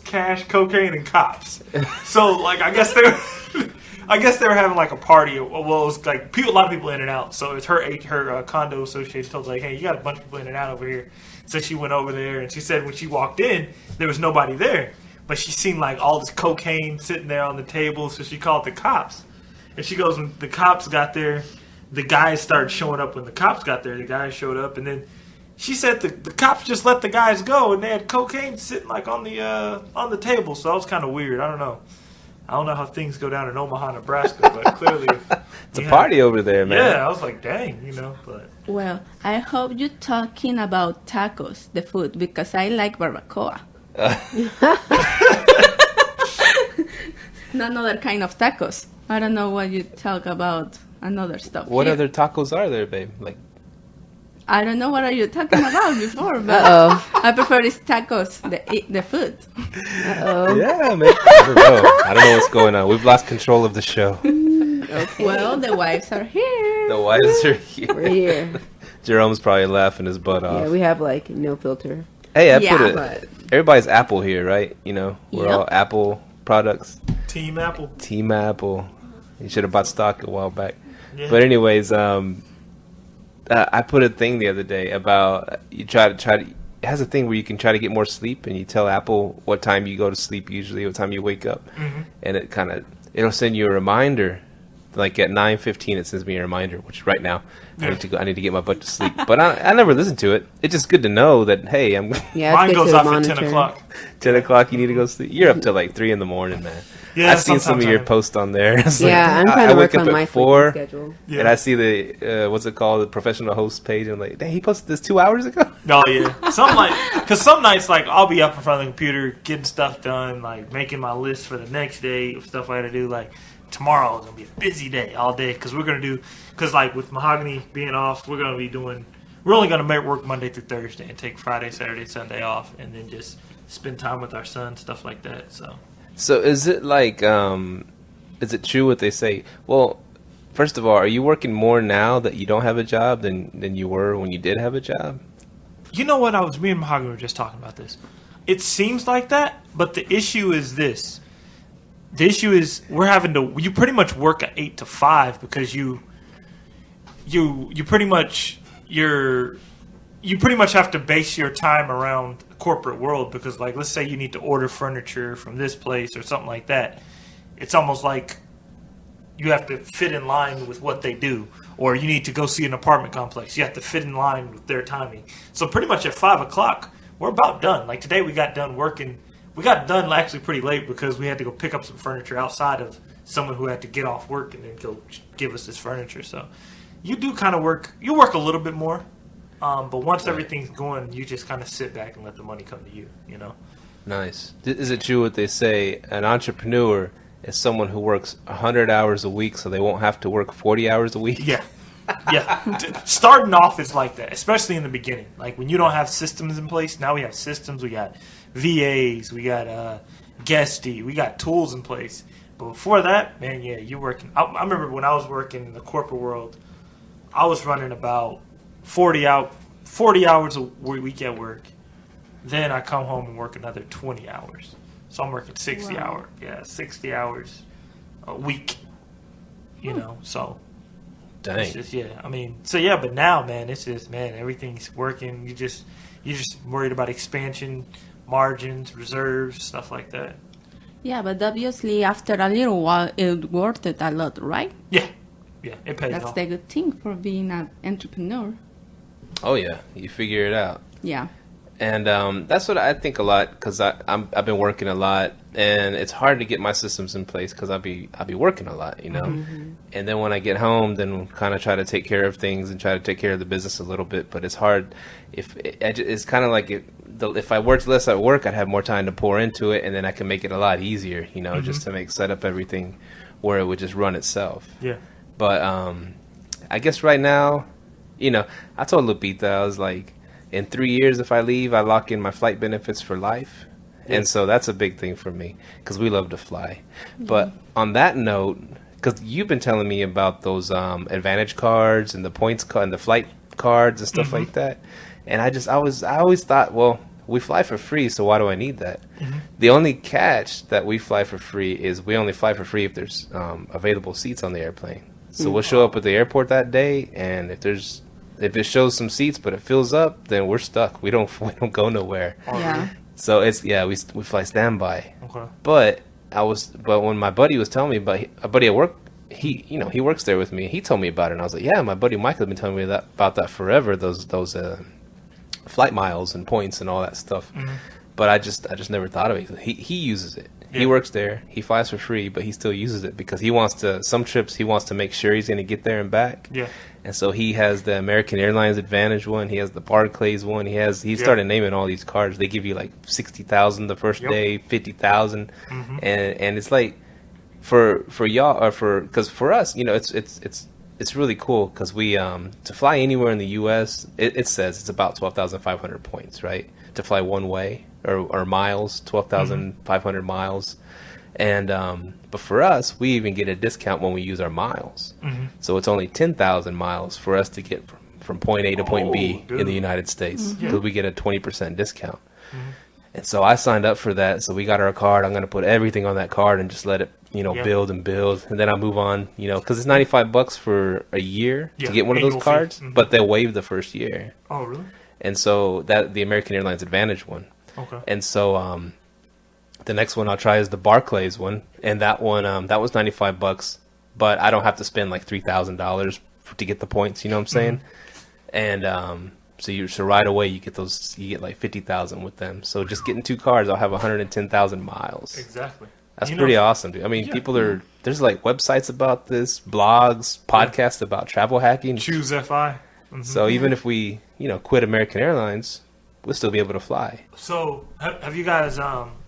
cash, cocaine, and cops. So I guess they were having a party. Well, it was a lot of people in and out. So it's her condo association told her, hey, you got a bunch of people in and out over here. So she went over there, and she said when she walked in, there was nobody there. But she seen all this cocaine sitting there on the table, so she called the cops. And she goes, when the cops got there, the guys started showing up. When the cops got there, the guys showed up, and then she said the cops just let the guys go, and they had cocaine sitting on the table. So that was kind of weird. I don't know how things go down in Omaha, Nebraska, but clearly It's a party over there, man. Yeah, I was like, dang, but. Well, I hope you're talking about tacos, the food, because I like barbacoa. Not another kind of tacos. I don't know what you talk about. Another stuff. What here. other tacos are there, babe? I don't know what are you talking about before, but I prefer these tacos, the food. Yeah, man. I don't know what's going on. We've lost control of the show. Okay. Well, the wives are here. The wives are here. We're here. Jerome's probably laughing his butt off. Yeah, we have no filter. Hey, I Yeah, put it. but- Everybody's Apple here, right? We're Yep. all Apple products. Team Apple. Team Apple. You should have bought stock a while back. Yeah. But anyways, I put a thing the other day about you try to. It has a thing where you can try to get more sleep, and you tell Apple what time you go to sleep, usually what time you wake up, and it'll send you a reminder. At 9:15, it sends me a reminder, which right now I need to get my butt to sleep. But I never listen to it. It's just good to know that hey, I'm. Yeah, Mine it's good goes to off monitor. at 10 o'clock. 10 o'clock, you need to go sleep. You're up till 3 in the morning, man. Yeah, I've seen some of sometimes your I am. posts on there. It's Yeah, I'm I trying to wake work up on at my 4, sleeping schedule. Yeah. and I see the what's it called, the professional host page. And I'm like, dang, he posted this 2 hours ago. Oh yeah, because some nights I'll be up in front of the computer getting stuff done, making my list for the next day of stuff I got to do. Tomorrow is gonna be a busy day all day because with Mahogany being off, we're only gonna work Monday through Thursday and take Friday, Saturday, Sunday off, and then just spend time with our son, stuff like that. So is it is it true what they say? Well, first of all, are you working more now that you don't have a job than you were when you did have a job? You know what? Me and Mahogany were just talking about this. It seems like that, but the issue is this. The issue is you pretty much work at 8 to 5 because you pretty much have to base your time around the corporate world, because like, let's say you need to order furniture from this place or something like that. It's almost like you have to fit in line with what they do, or you need to go see an apartment complex. You have to fit in line with their timing. So pretty much at 5:00, we're about done. Like today we got done working. We got done actually pretty late because we had to go pick up some furniture outside of someone who had to get off work and then go give us this furniture. So you do kind of work. You work a little bit more. But once everything's going, you just kind of sit back and let the money come to you, you know? Nice. Is it true what they say? An entrepreneur is someone who works 100 hours a week so they won't have to work 40 hours a week? Yeah. Yeah. Starting off is like that, especially in the beginning. Like when you don't have systems in place, now we have systems. We got VAs, we got Guesty, we got tools in place. But before that, man, yeah, you're working. I remember when I was working in the corporate world, I was running about 40 hours a week at work. Then I come home and work another 20 hours. So I'm working 60 hours. Yeah, 60 hours a week. You know, so. Dang. It's just, yeah, I mean, so yeah, but now, man, it's just, man, everything's working. You're just worried about expansion, margins, reserves, stuff like that. Yeah, but obviously after a little while, it worth it a lot, right? Yeah, it pays That's off. the good thing for being an entrepreneur. Oh, yeah. You figure it out. Yeah. And that's what I think a lot, because I've been working a lot, and it's hard to get my systems in place because I'll be working a lot, you know. Mm-hmm. And then when I get home, then kind of try to take care of things and try to take care of the business a little bit. But it's hard. It's kind of like if I worked less at work, I'd have more time to pour into it, and then I can make it a lot easier, you know, just to set up everything where it would just run itself. Yeah. But I guess right now, you know, I told Lupita, I was like, in 3 years, if I leave, I lock in my flight benefits for life. Yeah. And so that's a big thing for me because we love to fly. Mm-hmm. But on that note, because you've been telling me about those Advantage cards and the points card and the flight cards and stuff like that. And I always thought, well, we fly for free, so why do I need that? Mm-hmm. The only catch that we fly for free is we only fly for free if there's available seats on the airplane. So we'll show up at the airport that day, and if it shows some seats but it fills up, then we're stuck. We don't go nowhere. Yeah. So we fly standby. Okay. But when my buddy was telling me about a buddy at work, he works there with me. He told me about it, and I was like, yeah, my buddy Myka has been telling me about that forever. Those flight miles and points and all that stuff. Mm-hmm. But I just never thought of it. He uses it. Yeah. He works there. He flies for free, but he still uses it because some trips he wants to make sure he's going to get there and back. Yeah. And so he has the American Airlines Advantage one. He has the Barclays one. He started naming all these cards. They give you like 60,000 the first day, 50,000, and it's like for y'all or because for us, you know, it's really cool because we to fly anywhere in the U.S. It says it's about 12,500 points, right? To fly one way or miles, 12,500 miles. And but for us, we even get a discount when we use our miles. Mm-hmm. So it's only 10,000 miles for us to get from point A to point B in the United States because we get a 20% discount. Mm-hmm. And so I signed up for that. So we got our card. I'm going to put everything on that card and just let it, build and build. And then I move on, because it's $95 for a year to get one of those cards, but they'll waive the first year. Oh, really? And so the American Airlines Advantage one. Okay. And so the next one I'll try is the Barclays one, and that one that was $95, but I don't have to spend like $3,000 to get the points. You know what I'm saying? Mm-hmm. And so right away you get like 50,000 with them. So just getting two cards, I'll have 110,000 miles. Exactly. That's pretty awesome, dude. I mean, there's like websites about this, blogs, podcasts about travel hacking. Choose FI. Mm-hmm. So even if we quit American Airlines, we'll still be able to fly. So have you guys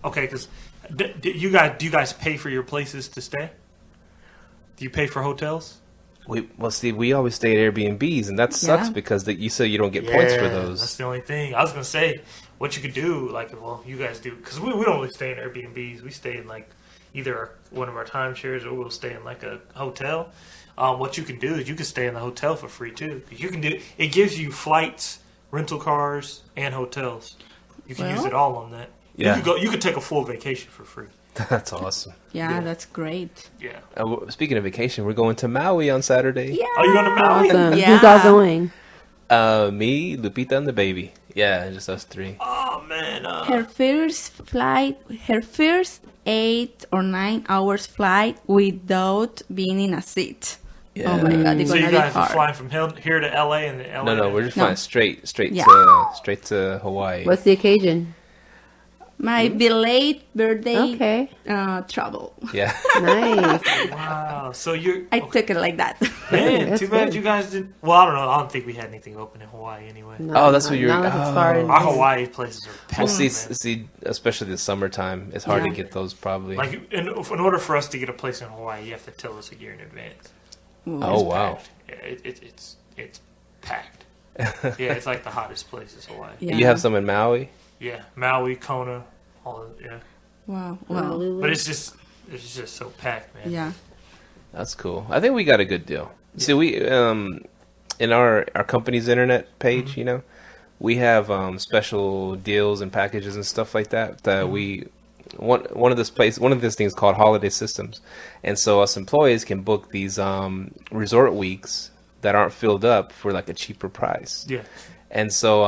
because do you guys pay for your places to stay? Do you pay for hotels? We always stay at Airbnbs, and that sucks because you say you don't get points for those. That's the only thing. I was gonna say what you could do, you guys do, because we don't really stay in Airbnbs. We stay in like either one of our timeshares or we'll stay in like a hotel. What you can do is you can stay in the hotel for free too. It gives you flights, rental cars, and hotels. You can use it all on that. Yeah. You could take a full vacation for free. That's awesome. Yeah, that's great. Yeah. Speaking of vacation, we're going to Maui on Saturday. Yeah. Are you going to Maui? Awesome. Yeah. Who's all going? Me, Lupita, and the baby. Yeah, just us three. Oh man. Her first flight, her first 8 or 9 hours flight without being in a seat. Yeah. Oh my God, it's So gonna you be guys are hard. flying from here to LA and then LA. No, we're just No. flying straight Yeah. to Hawaii. What's the occasion? My delayed birthday Okay. travel. Yeah. Nice. Wow. So you're. I took it like that. Man, That's too bad good. you guys didn't. Well, I don't know. I don't think we had anything open in Hawaii anyway. Oh, that's what you're- Not like it's far oh. in- Our Hawaii places are Well, packed. see, especially the summertime, it's hard to Yeah. get those probably. Like in order for us to get a place in Hawaii, you have to tell us a year in advance. Oh wow. Packed. Yeah, it's packed. Yeah, it's like the hottest place is Hawaii. Yeah. You have some in Maui? Yeah, Maui, Kona, all of, yeah. Wow. Honolulu. But it's just so packed, man. Yeah. That's cool. I think we got a good deal. See, we in our company's internet page, you know, we have special deals and packages and stuff like that we one of these things called holiday systems, and so us employees can book these resort weeks that aren't filled up for like a cheaper price. Yeah. And so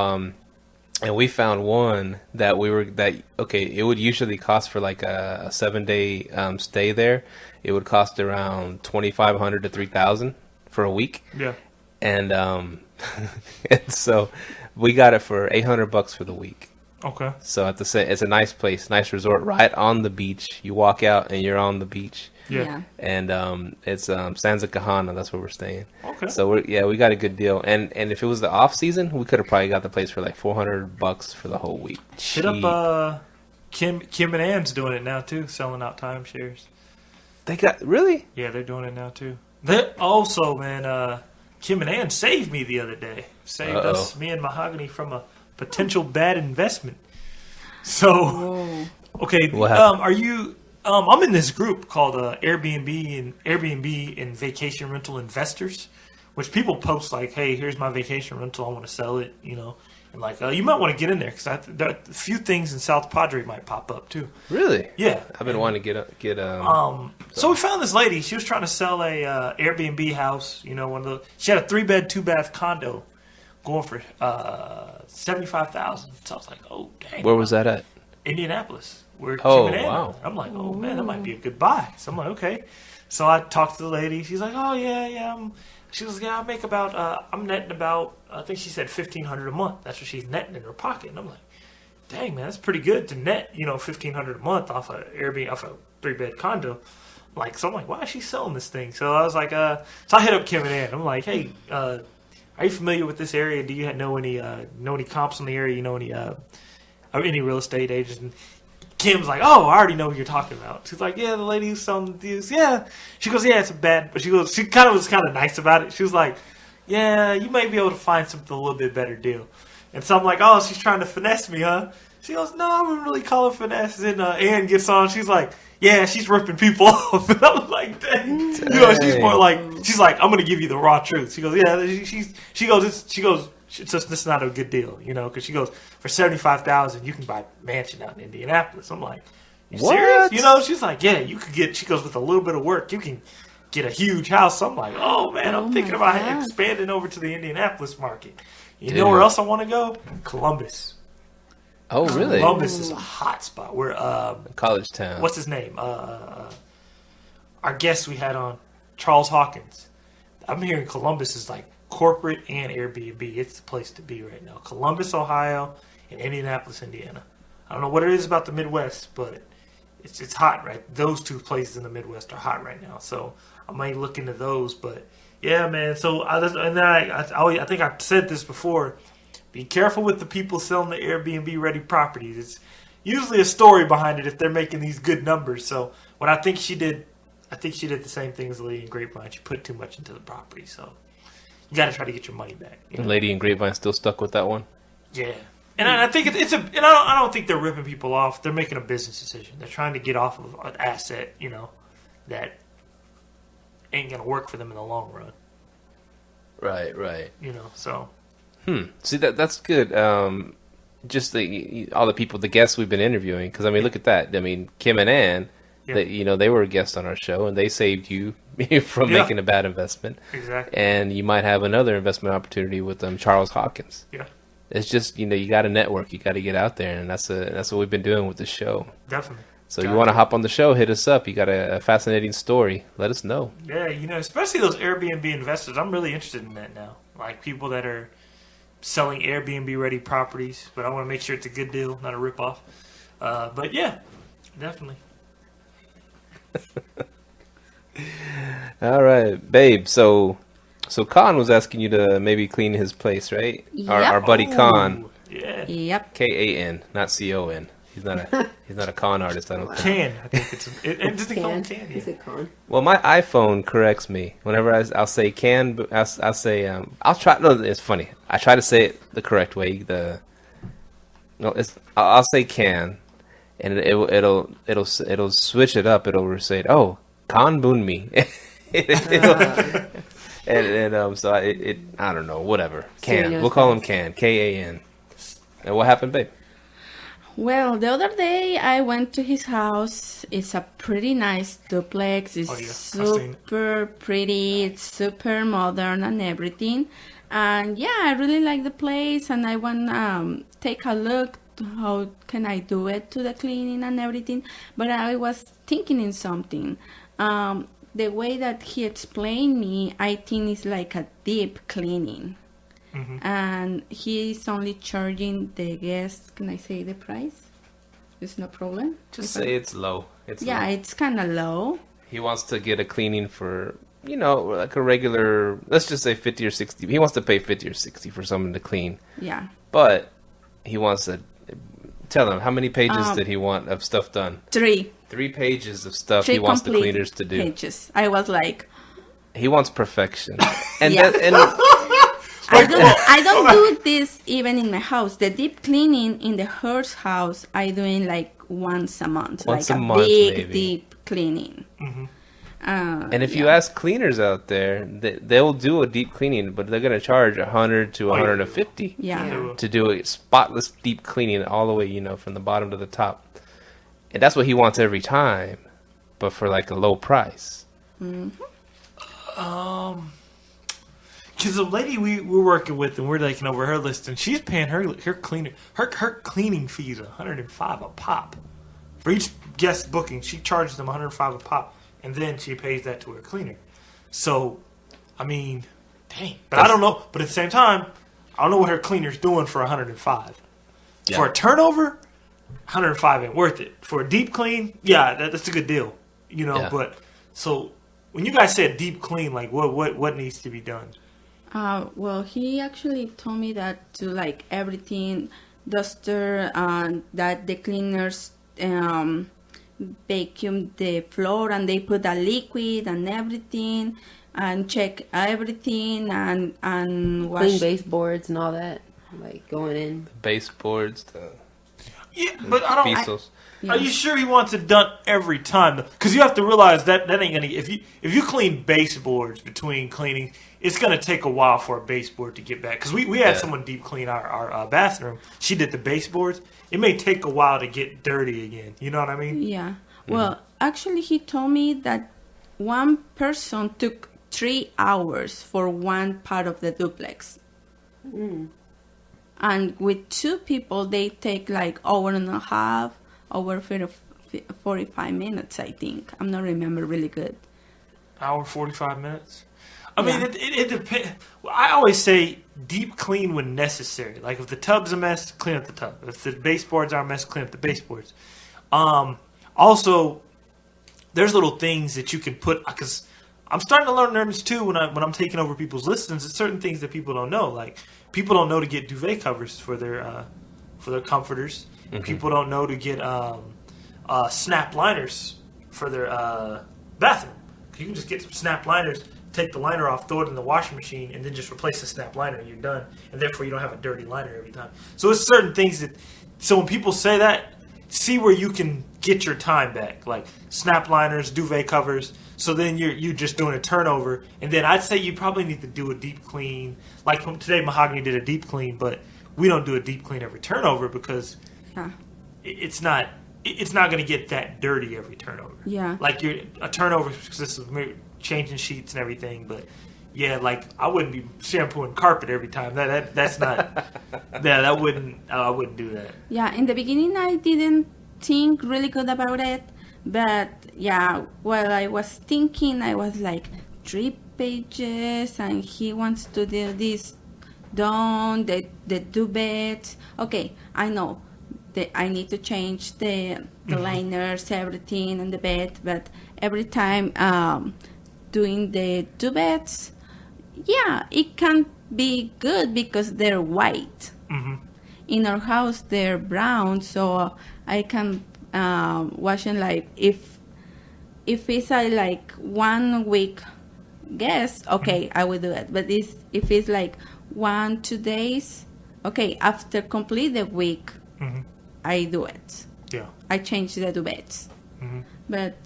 and we found one that it would usually cost for like a 7-day stay there. It would cost around $2,500 to $3,000 for a week. Yeah. And and so we got it for $800 for the week. Okay. So it's a nice place, nice resort right on the beach. You walk out and you're on the beach. Yeah. And it's Sanza Kahana. That's where we're staying. Okay. So we got a good deal. And if it was the off season, we could have probably got the place for like $400 for the whole week. Hit up Kim and Ann's doing it now too, selling out timeshares. They got really? Yeah, they're doing it now too. They also, man, Kim and Ann saved me the other day. Saved us, me and Mahogany, from a potential bad investment. So, okay, What happened? are you? I'm in this group called Airbnb and Vacation Rental Investors, which people post like, "Hey, here's my vacation rental. I want to sell it," you know, and like, you might want to get in there because a few things in South Padre might pop up too. Really? Yeah, I've been wanting to get So we found this lady. She was trying to sell a Airbnb house. You know, she had a 3-bed, 2-bath condo going for $75,000. So I was like, oh dang. Where was that at? Indianapolis. Where Oh, Kim and Ann wow. are. I'm like, oh man, that might be a good buy. So I'm like, okay. So I talked to the lady. She's like, oh yeah. She was, yeah, I make about, I'm netting about, I think she said $1,500 a month. That's what she's netting in her pocket. And I'm like, dang man, that's pretty good to net, you know, $1,500 a month off a Airbnb, off a 3-bed condo. Like, so I'm like, why is she selling this thing? So I was like, so I hit up Kim and Ann. I'm like, hey, are you familiar with this area? Do you know any comps in the area? You know any real estate agents? And Kim's like, oh, I already know who you're talking about. She's like, yeah, the lady who's selling these. Yeah. She goes, yeah, it's a bad, but she was kind of nice about it. She was like, yeah, you might be able to find something a little bit better deal. And so I'm like, oh, she's trying to finesse me, huh? She goes, no, I wouldn't really call it finesse. And Ann gets on. She's like, yeah, she's ripping people off. And I was like, dang. You know, she's more like, she's like, I'm going to give you the raw truth. She goes, yeah, she goes, it's just, this is not a good deal, you know, because she goes, for $75,000, you can buy a mansion out in Indianapolis. I'm like, you serious? You know, she's like, yeah, you could get, she goes, with a little bit of work, you can get a huge house. I'm like, oh man, I'm thinking about expanding over to the Indianapolis market. You know where else I want to go? Columbus. Oh, really? Columbus is a hot spot. We're College town. what's his name? Our guest we had on, Charles Hawkins. I'm hearing Columbus is like corporate and Airbnb. It's the place to be right now. Columbus, Ohio, and Indianapolis, Indiana. I don't know what it is about the Midwest, but it's hot, right? Those two places in the Midwest are hot right now. So I might look into those, but yeah, man. So I think I've said this before. Be careful with the people selling the Airbnb ready properties. It's usually a story behind it if they're making these good numbers. So what I think she did the same thing as the lady in Grapevine. She put too much into the property, so you got to try to get your money back. You know? Lady in Grapevine still stuck with that one? Yeah, and I think I don't think they're ripping people off. They're making a business decision. They're trying to get off of an asset, you know, that ain't gonna work for them in the long run. Right. You know, so. See, that's good. just all the people, the guests we've been interviewing. Because I mean, look at that. I mean, Kim and Ann, they were a guest on our show, and they saved you from making a bad investment. Exactly. And you might have another investment opportunity with Charles Hawkins. Yeah. It's just, you got to network. You got to get out there, and that's what we've been doing with the show. Definitely. So you want to hop on the show, hit us up. You got a fascinating story. Let us know. Yeah, especially those Airbnb investors. I'm really interested in that now. Like people that are selling Airbnb-ready properties, but I want to make sure it's a good deal, not a ripoff. But yeah, definitely. All right, babe. So Con was asking you to maybe clean his place, right? Yep. Our buddy Con. Yeah. Yep. K-A-N, not C-O-N. He's not a con artist, I don't think. Can. I think it's a Can. Can. Is it con? Well, my iPhone corrects me whenever I'll say can, but I'll say I'll try. No, it's funny. I try to say it the correct way. I'll say can, and it'll switch it up. It'll say, oh, kan bun me. So I don't know, whatever. Can. We'll call him Can. K-A-N. And what happened, babe? Well, the other day I went to his house. It's a pretty nice duplex. It's super pretty. It's super modern and everything. And yeah, I really like the place, and I want to take a look to how can I do it to the cleaning and everything. But I was thinking in something. The way that he explained me, I think it's like a deep cleaning. Mm-hmm. And he's only charging the guests. Can I say the price? It's no problem. Just say it's low. It's kind of low. He wants to get a cleaning for, like a regular, let's just say 50 or 60. He wants to pay 50 or 60 for someone to clean. Yeah. But he wants to tell him, how many pages did he want of stuff done? 3. 3 pages of stuff he wants the cleaners to do. Pages. I was like, he wants perfection. And I don't do this even in my house. The deep cleaning in the horse house, I doing like once a month. Once like a month, big, maybe. deep cleaning. Mm-hmm. And if you ask cleaners out there, they'll do a deep cleaning, but they're going to charge $100 to $150 to do a spotless deep cleaning all the way, from the bottom to the top. And that's what he wants every time, but for like a low price. Mm-hmm. Because the lady we're working with, and we're looking over her list, and she's paying her cleaning fees $105 a pop for each guest booking. She charges them $105 a pop, and then she pays that to her cleaner. So, I mean, dang. But I don't know. But at the same time, I don't know what her cleaner's doing for $105. Yeah. For a turnover, $105 ain't worth it. For a deep clean, that's a good deal. Yeah. But so when you guys said deep clean, like what needs to be done? Well, he actually told me that to like everything, duster, and that the cleaners vacuum the floor and they put a liquid and everything and check everything and wash. Clean baseboards and all that, like going in. The baseboards, but I don't. Are you sure he wants it done every time? Because you have to realize that ain't gonna. If you clean baseboards between cleaning, it's gonna take a while for a baseboard to get back. Because we had someone deep clean our bathroom. She did the baseboards. It may take a while to get dirty again. You know what I mean? Yeah. Well, actually, he told me that one person took 3 hours for one part of the duplex. Mm. And with 2 people, they take like hour and a half. Over 45 minutes, I think. I'm not remember really good. Hour 45 minutes. I mean, it depends. I always say deep clean when necessary. Like if the tub's a mess, clean up the tub. If the baseboards are a mess, clean up the baseboards. Also, there's little things that you can put, because I'm starting to learn this too when I'm taking over people's listings. It's certain things that people don't know. Like people don't know to get duvet covers for their comforters. Mm-hmm. People don't know to get snap liners for their bathroom. You can just get some snap liners, take the liner off, throw it in the washing machine, and then just replace the snap liner, and you're done. And therefore, you don't have a dirty liner every time. So it's certain things that. So when people say that, see where you can get your time back, like snap liners, duvet covers. So then you're just doing a turnover, and then I'd say you probably need to do a deep clean. Like today, Mahogany did a deep clean, but we don't do a deep clean every turnover because Yeah. it's not going to get that dirty every turnover. Yeah. Like a turnover consists of changing sheets and everything, but yeah, like I wouldn't be shampooing carpet every time. That's not. Yeah, I wouldn't do that. Yeah, in the beginning I didn't think really good about it, but yeah, while I was thinking, I was like 3 pages, and he wants to do this, done the 2 beds. Okay, I know that I need to change the liners, everything, and the bed, but every time doing the 2 beds, yeah, it can be good because they're white. Mm-hmm. In our house, they're brown, so I can wash them like if it's a like 1 week guest, okay, I will do it. But if it's like 1-2 days, okay, after complete the week, I do it. Yeah. I change the 2 beds. Mm-hmm. But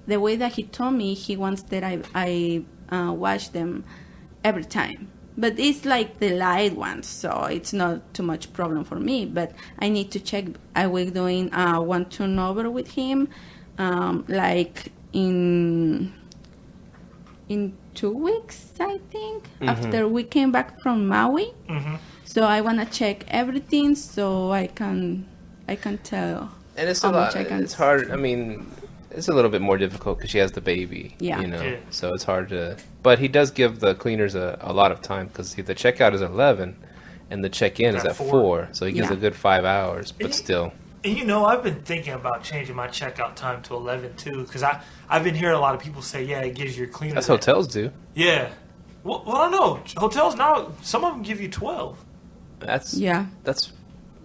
the way that he told me, he wants that I wash them every time. But it's like the light ones, so it's not too much problem for me. But I need to check. I will doing 1 turnover with him, like in 2 weeks, I think, after we came back from Maui. Mm-hmm. So I wanna check everything so I can tell. And it's how a lot. much I can. It's hard. I mean, it's a little bit more difficult because she has the baby. Yeah. You know, Yeah. so it's hard to. But he does give the cleaners a lot of time because the checkout is at 11, and the check-in is At at 4. 4. So he gives Yeah. a good 5 hours. But still, And I've been thinking about changing my checkout time to 11 too, because I've been hearing a lot of people say, yeah, it gives your cleaner. that's hotels do. Yeah. Well, I don't know. Hotels now, some of them give you 12. That's Yeah. That's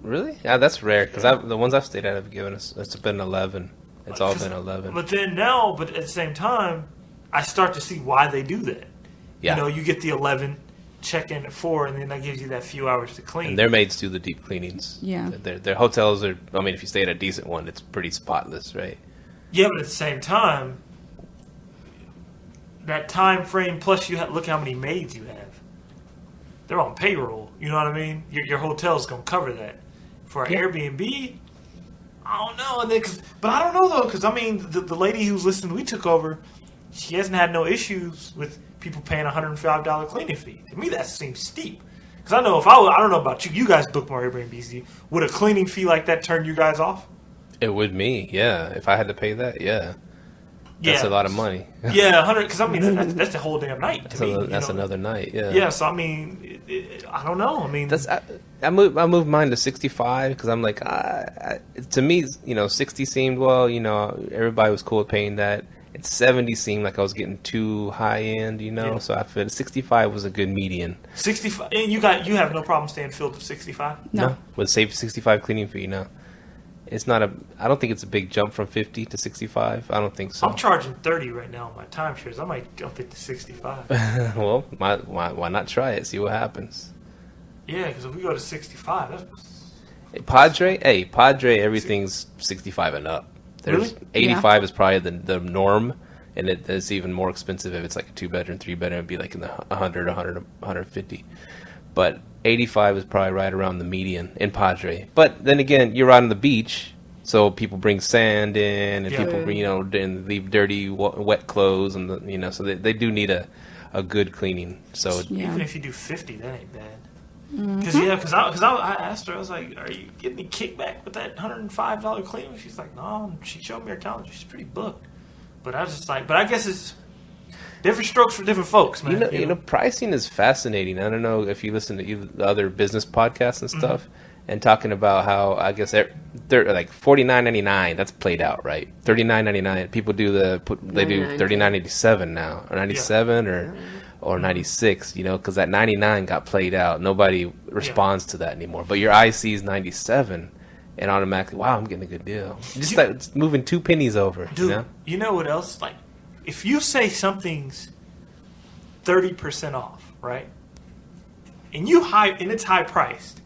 really that's rare because the ones I've stayed at have given us it's been 11. It's all been 11. But then now, but at the same time, I start to see why they do that. Yeah. You get the 11, check in at 4, and then that gives you that few hours to clean. And their maids do the deep cleanings. Yeah. Their hotels are. I mean, if you stay at a decent one, it's pretty spotless, right? Yeah, but at the same time, that time frame plus look how many maids you have. They're on payroll. You know what I mean? Your hotel's gonna cover that. For an Airbnb, I don't know. And then, but I don't know though, because I mean, the lady who's listening, we took over. She hasn't had no issues with people paying $105 cleaning fee. To me, that seems steep. Because I know I don't know about you. You guys book more Airbnbs. Would a cleaning fee like that turn you guys off? It would me, yeah. If I had to pay that, yeah. That's a lot of money. Yeah, 100. Because I mean, that's the whole damn night. That's another night. Yeah. Yeah. So I mean, I don't know. I mean, I moved mine to 65 because I'm like, to me, 60 seemed everybody was cool with paying that. It's 70 seemed like I was getting too high end, Yeah. So I feel 65 was a good median. 65. And you have no problem staying filled to 65. No. With save 65 cleaning fee, no. It's not I don't think it's a big jump from 50 to 65. I don't think so. I'm charging 30 right now on my timeshares. I might jump it to 65. Well, why not try it? See what happens. Yeah, because if we go to 65, that's Padre, everything's 65 and up. There's Really? 85 is probably the norm, and it's even more expensive if it's like a 2-bedroom, 3-bedroom. It'd be like in the 150. But 85 is probably right around the median in Padre. But then again, you're out on the beach, so people bring sand in, and Yeah. people bring, and leave dirty, wet clothes, and so they do need a good cleaning. So Yeah. even if you do 50, that ain't bad. Because I asked her, I was like, "Are you getting any kickback with that $105 cleaning?" She's like, "No." She showed me her calendar. She's pretty booked. But I was just like, but I guess it's different strokes for different folks, man. You know, pricing is fascinating. I don't know if you listen to the other business podcasts and stuff, and talking about how I guess they're like $49.99. That's played out, right? $39.99. People do do $39.87 now, or 97 or 96. Because that 99 got played out. Nobody responds to that anymore. But your eye sees 97. And automatically, wow, I'm getting a good deal. Just like it's moving 2 pennies over. Dude, you know what else? Like, if you say something's 30% off, right? And it's high priced,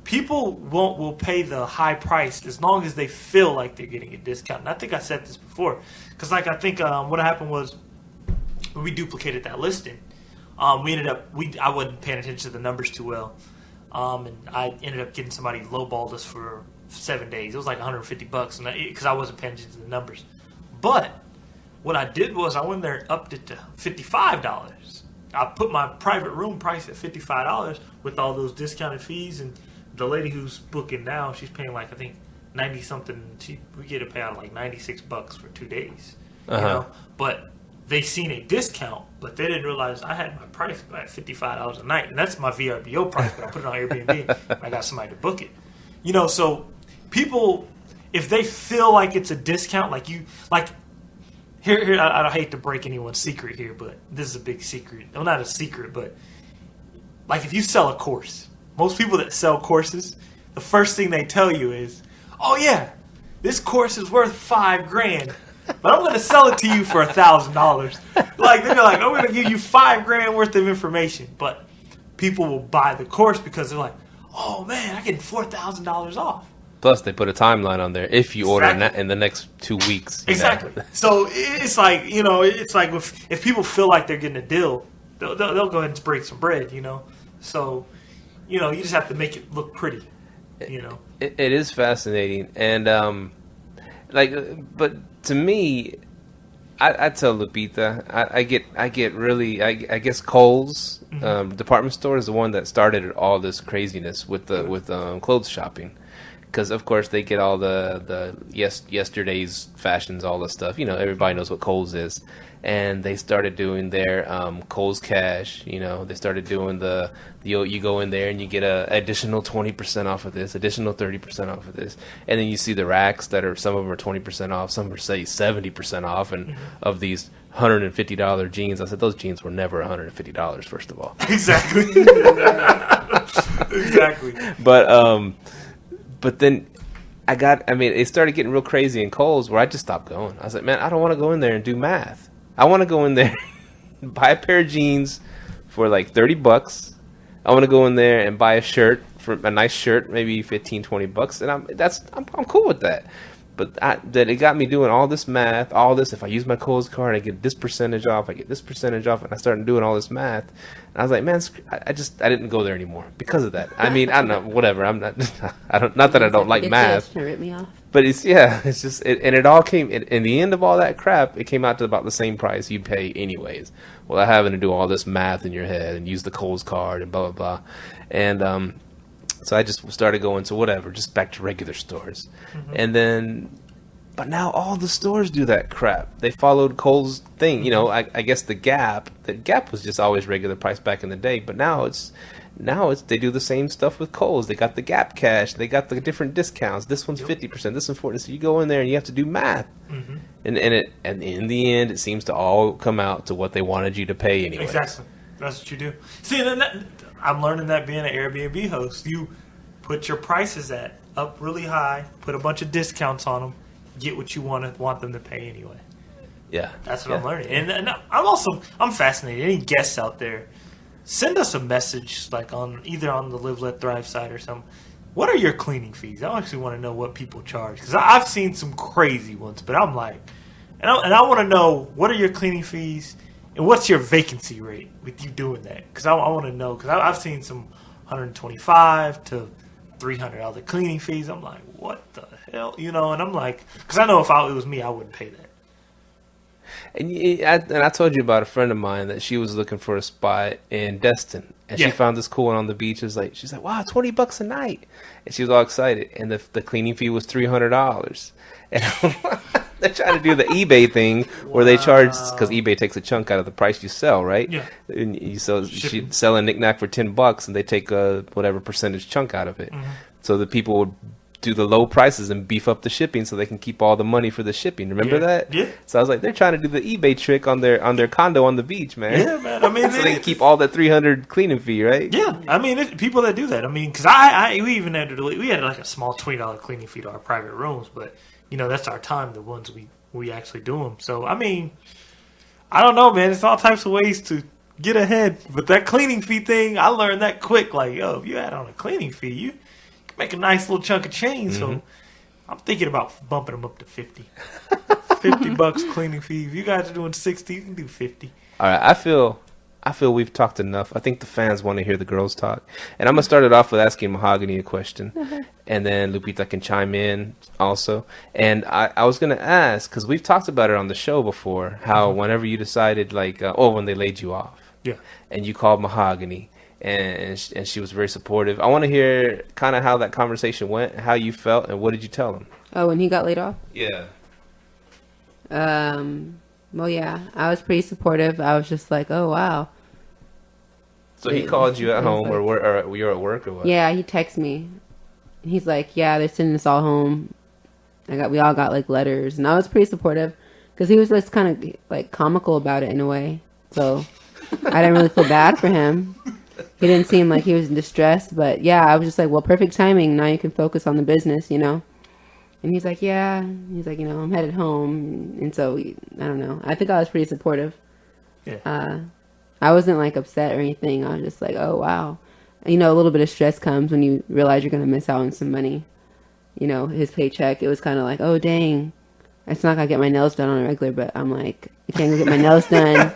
people will pay the high price as long as they feel like they're getting a discount. And I think I said this before, because I think what happened was when we duplicated that listing, I wasn't paying attention to the numbers too well. And I ended up getting somebody lowballed us for 7 days. It was like $150, and because I wasn't paying attention to the numbers. But what I did was I went there and upped it to $55. I put my private room price at $55 with all those discounted fees, and the lady who's booking now, she's paying like I think 90 something. We get to pay out like $96 for 2 days. You know, but they seen a discount, but they didn't realize I had my price at $55 a night, and that's my VRBO price. But I put it on Airbnb. I got somebody to book it. You know, so people, if they feel like it's a discount, like here, I hate to break anyone's secret here, but this is a big secret. Well, not a secret, but like if you sell a course, most people that sell courses, the first thing they tell you is, "Oh yeah, this course is worth $5,000, but I'm going to sell it to you for $1,000." Like they're like, "I'm going to give you $5,000 worth of information," but people will buy the course because they're like, "Oh man, I get $4,000 off." Plus, they put a timeline on there if you order in the next 2 weeks. Exactly. So it's like, you know, it's like if people feel like they're getting a deal, they'll go ahead and break some bread, you know. So, you know, you just have to make it look pretty, you know. It is fascinating, and but to me, I tell Lupita, I get really, I guess Kohl's department store is the one that started all this craziness with clothes shopping. Because, of course, they get all the yesterday's fashions, all the stuff. You know, everybody knows what Kohl's is. And they started doing their Kohl's Cash. You know, they started doing you go in there and you get a additional 20% off of this, additional 30% off of this. And then you see the racks some of them are 20% off, some are, say, 70% off. And of these $150 jeans, I said, those jeans were never $150, first of all. Exactly. Exactly. But then it started getting real crazy in Kohl's where I just stopped going. I was like, man, I don't want to go in there and do math. I want to go in there and buy a pair of jeans for like $30. I want to go in there and buy a nice shirt, maybe $15-$20, and I'm cool with that. But that it got me doing all this math, all this. If I use my Kohl's card, I get this percentage off. I get this percentage off, and I started doing all this math. And I was like, man, I didn't go there anymore because of that. I mean, I don't know, whatever. I'm not. Not that I don't like math. Rip me off. But it's just, and it all came in the end of all that crap. It came out to about the same price you'd pay anyways. Without having to do all this math in your head and use the Kohl's card and blah blah blah, and so I just started going to whatever, just back to regular stores. And then, but now all the stores do that crap. They followed Kohl's thing. You know, I guess the Gap was just always regular price back in the day. But now it's they do the same stuff with Kohl's. They got the Gap Cash. They got the different discounts. This one's 50%. This one's 40%. So you go in there and you have to do math. And in the end, it seems to all come out to what they wanted you to pay anyway. Exactly. That's what you do. See, I'm learning that being an Airbnb host, you put your prices up really high, put a bunch of discounts on them, get what you want them to pay anyway. Yeah, that's what I'm learning, and I'm fascinated. Any guests out there, send us a message like either on the Live Let Thrive site or something. What are your cleaning fees? I actually want to know what people charge because I've seen some crazy ones, but I'm like, and I want to know what are your cleaning fees. And what's your vacancy rate with you doing that? Because I want to know. Because I've seen some $125 to $300 cleaning fees. I'm like, what the hell? You know, and I'm like, because I know if it was me, I wouldn't pay that. And I told you about a friend of mine that she was looking for a spot in Destin. And she found this cool one on the beach. She's like, wow, $20 a night. And she was all excited. And the cleaning fee was $300. And they're trying to do the eBay thing where they charge, because eBay takes a chunk out of the price you sell, right? Yeah. And she'd sell a knickknack for $10 and they take whatever percentage chunk out of it. So the people would do the low prices and beef up the shipping so they can keep all the money for the shipping. Remember that? Yeah. So I was like, they're trying to do the eBay trick on their condo on the beach, man. Yeah, man. I mean, so they can keep all that $300 cleaning fee, right? Yeah. I mean, people that do that. I mean, because we even had like a small $20 cleaning fee to our private rooms, but you know that's our time. The ones we actually do them. So I mean, I don't know, man. It's all types of ways to get ahead. But that cleaning fee thing, I learned that quick. Like, yo, if you add on a cleaning fee, you make a nice little chunk of change. So I'm thinking about bumping them up to 50. $50 cleaning fee. If you guys are doing 60, you can do 50. All right, I feel I feel we've talked enough. I think the fans want to hear the girls talk. And I'm going to start it off with asking Mahogany a question. And then Lupita can chime in also. And I was going to ask, because we've talked about it on the show before, how whenever you decided, like, when they laid you off. Yeah. And you called Mahogany. And she was very supportive. I want to hear kind of how that conversation went, how you felt, and what did you tell him? Oh, when he got laid off? Yeah. Well, yeah, I was pretty supportive. I was just like, oh, wow. So he called you at home, or you're at work, or what? Yeah, he texted me. He's like, yeah, they're sending us all home. We all got like letters, and I was pretty supportive because he was just kind of like comical about it in a way. So I didn't really feel bad for him. He didn't seem like he was in distress, but yeah, I was just like, well, perfect timing. Now you can focus on the business, you know? And he's like, yeah. He's like, you know, I'm headed home. And so, I don't know. I think I was pretty supportive. Yeah. I wasn't like upset or anything. I was just like, oh, wow. You know, a little bit of stress comes when you realize you're going to miss out on some money. You know, his paycheck, it was kind of like, oh, dang. It's not going to get my nails done on a regular, but I'm like, I can't go get my nails done.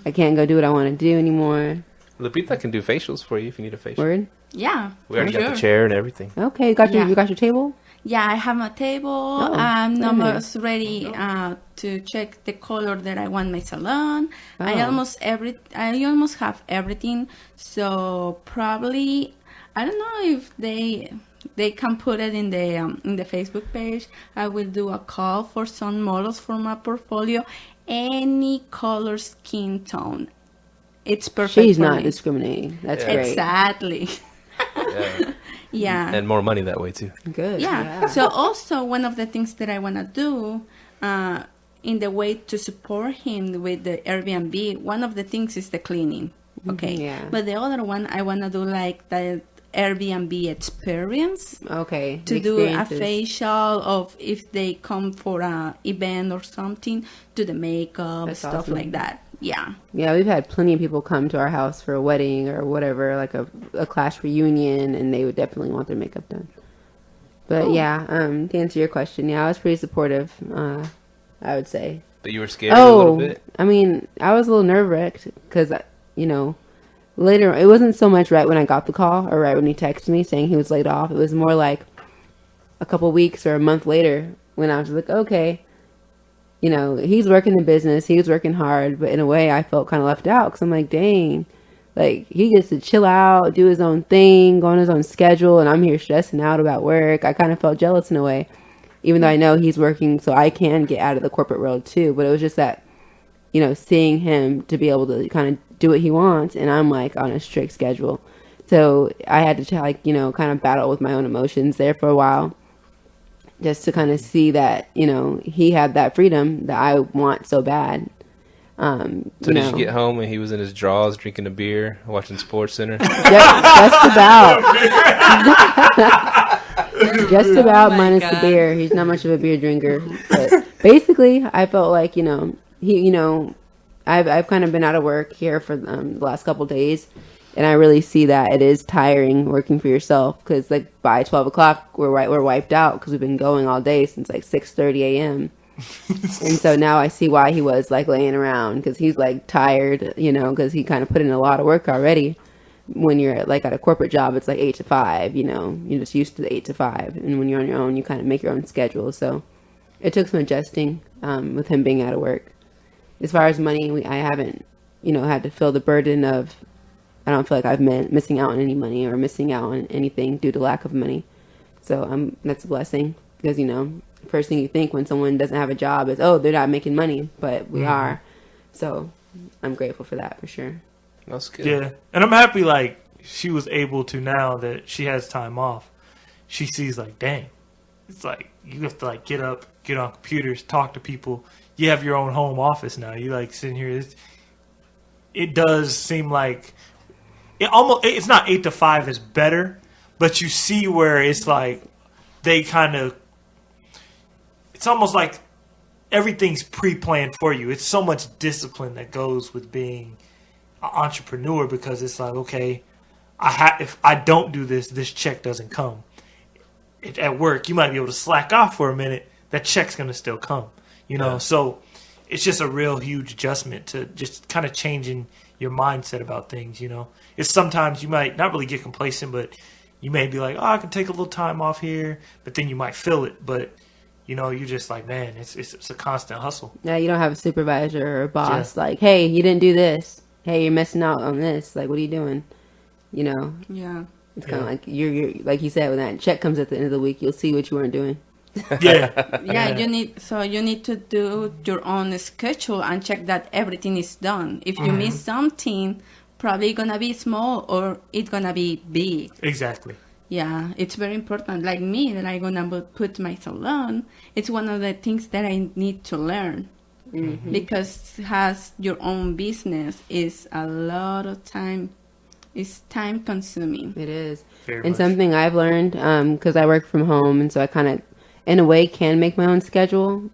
I can't go do what I want to do anymore. Lupita can do facials for you if you need a facial. Word? Yeah. We already for got the chair and everything. Okay, you got your table? Yeah, I have my table. I'm almost ready to check the color that I want my salon. Oh. I almost have everything. So probably, I don't know if they can put it in the Facebook page. I will do a call for some models for my portfolio. Any color, skin tone, it's perfect. She's for not me. Discriminating. That's great. Exactly. Yeah. Yeah. And more money that way too. Good. Yeah. So also one of the things that I want to do in the way to support him with the Airbnb, one of the things is the cleaning. Okay. Yeah. But the other one, I want to do like the Airbnb experience. Okay. To do a facial of if they come for a event or something, do the makeup, That's stuff awesome. like that. Yeah. Yeah, we've had plenty of people come to our house for a wedding or whatever, like a class reunion, and they would definitely want their makeup done. But yeah, to answer your question, yeah, I was pretty supportive, I would say. But you were scared a little bit? I mean, I was a little nerve-wracked because, you know, later, it wasn't so much right when I got the call or right when he texted me saying he was laid off. It was more like a couple weeks or a month later when I was like, okay. You know, he's working the business. He was working hard. But in a way, I felt kind of left out because I'm like, dang. Like, he gets to chill out, do his own thing, go on his own schedule. And I'm here stressing out about work. I kind of felt jealous in a way. Even though I know he's working so I can get out of the corporate world too. But it was just that, you know, seeing him to be able to kind of do what he wants. And I'm like on a strict schedule. So I had to, like, you know, kind of battle with my own emotions there for a while. Just to kind of see that, you know, he had that freedom that I want so bad. So did you get home and he was in his drawers drinking a beer, watching Sports Center? Just about. Just about, Oh my minus God. the beer. He's not much of a beer drinker. But basically, I felt like, you know, I've kind of been out of work here for the last couple days. And I really see that it is tiring working for yourself because, like, by 12 o'clock, we're wiped out because we've been going all day since, like, 6:30 a.m. And so now I see why he was, like, laying around because he's, like, tired, you know, because he kind of put in a lot of work already. When you're, like, at a corporate job, it's, like, 8 to 5, you know. You're just used to the 8 to 5. And when you're on your own, you kind of make your own schedule. So it took some adjusting with him being out of work. As far as money, I haven't, you know, had to feel the burden of... I don't feel like I've been missing out on any money or missing out on anything due to lack of money. So that's a blessing because, you know, first thing you think when someone doesn't have a job is, oh, they're not making money, but we are. So I'm grateful for that for sure. That's good. Yeah. And I'm happy, like, she was able to, now that she has time off, she sees, like, dang, it's like you have to, like, get up, get on computers, talk to people. You have your own home office now. You, like, sitting here. It does seem like... It's not 8 to 5 is better, but you see where it's like they kind of, it's almost like everything's pre-planned for you. It's so much discipline that goes with being an entrepreneur because it's like, okay, if I don't do this, this check doesn't come. At work, you might be able to slack off for a minute. That check's going to still come, you know? Yeah. So it's just a real huge adjustment to just kind of changing your mindset about things, you know. It's sometimes you might not really get complacent, but you may be like, oh, I can take a little time off here, but then you might feel it. But, you know, you're just like, man, it's a constant hustle. Yeah, you don't have a supervisor or a boss like, hey, you didn't do this. Hey, you're missing out on this. Like, what are you doing? You know? Yeah. It's kind of like, you're like you said, when that check comes at the end of the week, you'll see what you weren't doing. Yeah, you need to do your own schedule and check that everything is done. If you miss something, probably gonna be small or it's gonna be big. Exactly. Yeah, it's very important. Like me, that I'm gonna put my salon. It's one of the things that I need to learn because has your own business is a lot of time. It's time consuming. It is. Very And much. something I've learned, because I work from home, and so I kind of, in a way, can make my own schedule.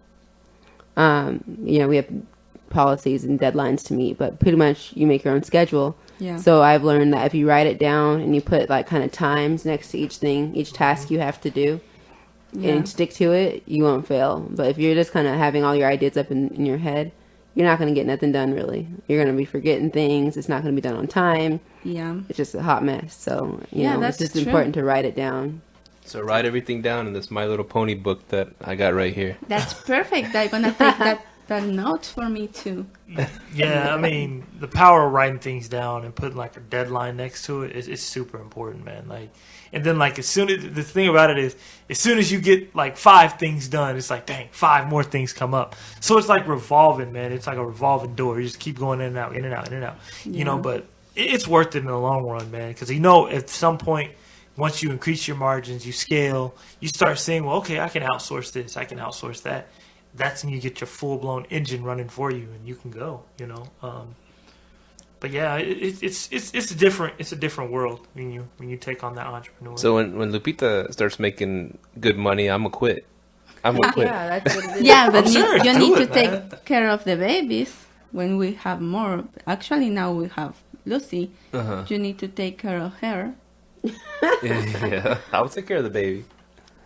You know, we have policies and deadlines to meet, but pretty much you make your own schedule. Yeah. So I've learned that if you write it down and you put like kind of times next to each thing, each task you have to do, and stick to it, you won't fail. But if you're just kind of having all your ideas up in your head, you're not going to get nothing done, really. You're going to be forgetting things. It's not going to be done on time. Yeah. It's just a hot mess. So, you know, that's it's just true. important to write it down. So write everything down in this My Little Pony book that I got right here. That's perfect. I'm gonna take that note for me too. Yeah, I mean, the power of writing things down and putting like a deadline next to it is super important, man. Like, and then like as soon as the thing about it is, as soon as you get like 5 things done, it's like, dang, 5 more things come up. So it's like revolving, man. It's like a revolving door. You just keep going in and out, in and out, in and out. You know, but it's worth it in the long run, man. Because you know, at some point, once you increase your margins, you scale, you start saying, well, okay, I can outsource this, I can outsource that. That's when you get your full-blown engine running for you, and you can go, you know. But yeah, it's a different world when you take on that entrepreneur. So when Lupita starts making good money, I'm gonna quit. I'm gonna quit. Yeah, that's what it is. Yeah, but I'm serious. you Do need to it, man. take care of the babies when we have more. Actually, now we have Lucy. You need to take care of her. Yeah, I'll take care of the baby.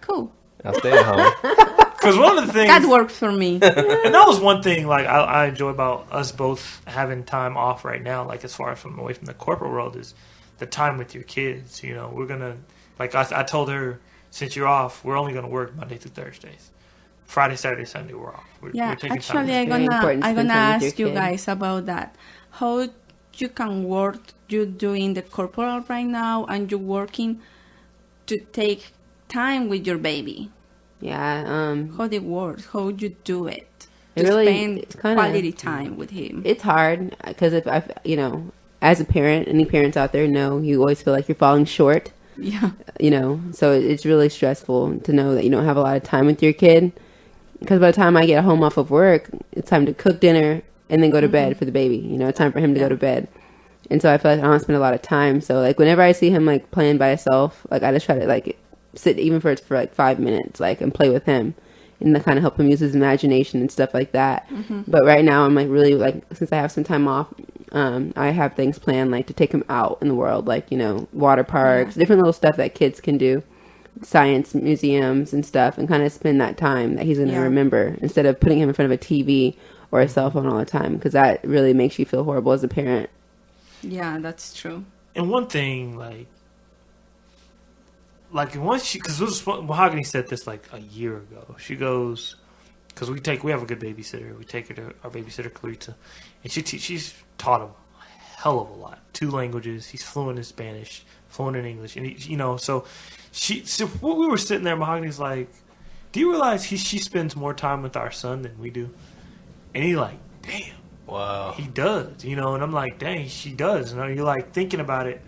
Cool. I'll stay at home. Because one of the things That works for me. and that was one thing like I enjoy about us both having time off right now, like as far as from away from the corporate world, is the time with your kids. You know, we're gonna, like I told her, since you're off, we're only gonna work Monday through Thursdays. Friday, Saturday, Sunday we're off. We're taking Actually, time. I'm important to gonna spend time with ask your you kid. guys about that. How you can work? You doing the corporate right now, and you're working to take time with your baby. Yeah, How it works? How you do it? It To really- spend it's kinda- quality time with him. it's hard because if I, you know, as a parent, any parents out there know you always feel like you're falling short. Yeah. You know, so it's really stressful to know that you don't have a lot of time with your kid. Because by the time I get home off of work, it's time to cook dinner and then go to bed for the baby. You know, it's time for him to go to bed. And so I feel like I don't spend a lot of time. So like whenever I see him like playing by himself, like I just try to like sit even for like 5 minutes, like and play with him and kind of help him use his imagination and stuff like that. But right now I'm like really like, since I have some time off, I have things planned like to take him out in the world, like, you know, water parks, different little stuff that kids can do, science museums and stuff, and kind of spend that time that he's going to remember instead of putting him in front of a TV or a cell phone all the time, because that really makes you feel horrible as a parent. Yeah, that's true. And one thing, like once she, because Mahogany said this like a year ago. She goes, because we have a good babysitter. We take her to our babysitter Clarita, and she's taught him a hell of a lot. 2 languages. He's fluent in Spanish, fluent in English, and he, you know. So when we were sitting there, Mahogany's like, "Do you realize she spends more time with our son than we do?" And he's like, "Damn." Wow. He does, you know, and I'm like, dang, she does. And you're like thinking about it,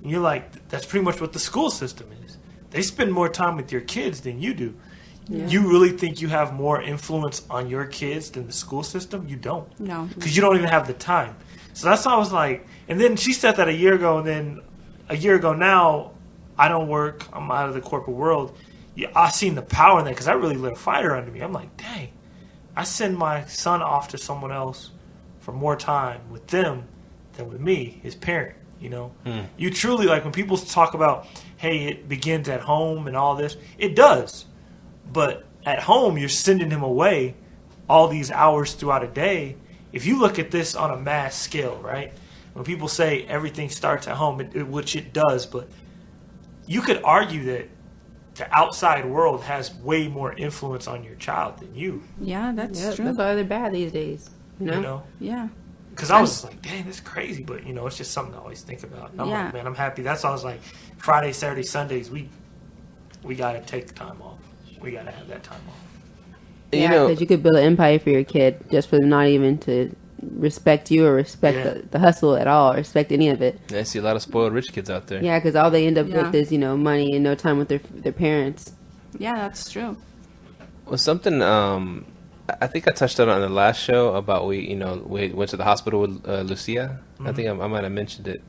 and you're like, that's pretty much what the school system is. They spend more time with your kids than you do. Yeah. You really think you have more influence on your kids than the school system? You don't. No. Because you don't even have the time. So that's why I was like, and then she said that a year ago, and then a year ago now, I don't work. I'm out of the corporate world. Yeah, I seen the power in that because I really lit a fire under me. I'm like, dang, I send my son off to someone else for more time with them than with me, his parent, you know? You truly, like, when people talk about, hey, it begins at home and all this, it does. But at home, you're sending him away all these hours throughout a day. If you look at this on a mass scale, right? when people say everything starts at home, which it does, but you could argue that the outside world has way more influence on your child than you. Yeah, that's true. That's why they're bad these days. You know? You know? Yeah. Because I was just like, dang, that's crazy. But, it's just something I always think about. And I'm Yeah. like, man, I'm happy. That's why I was like, Friday, Saturday, Sundays, we got to take time off. We got to have that time off. Yeah, because you could build an empire for your kid just for them not even to respect you or respect the hustle at all, or respect any of it. I see a lot of spoiled rich kids out there. Yeah, because all they end up with is, money and no time with their parents. Yeah, that's true. Well, something I think I touched on the last show about we went to the hospital with Lucia. I think I might have mentioned it.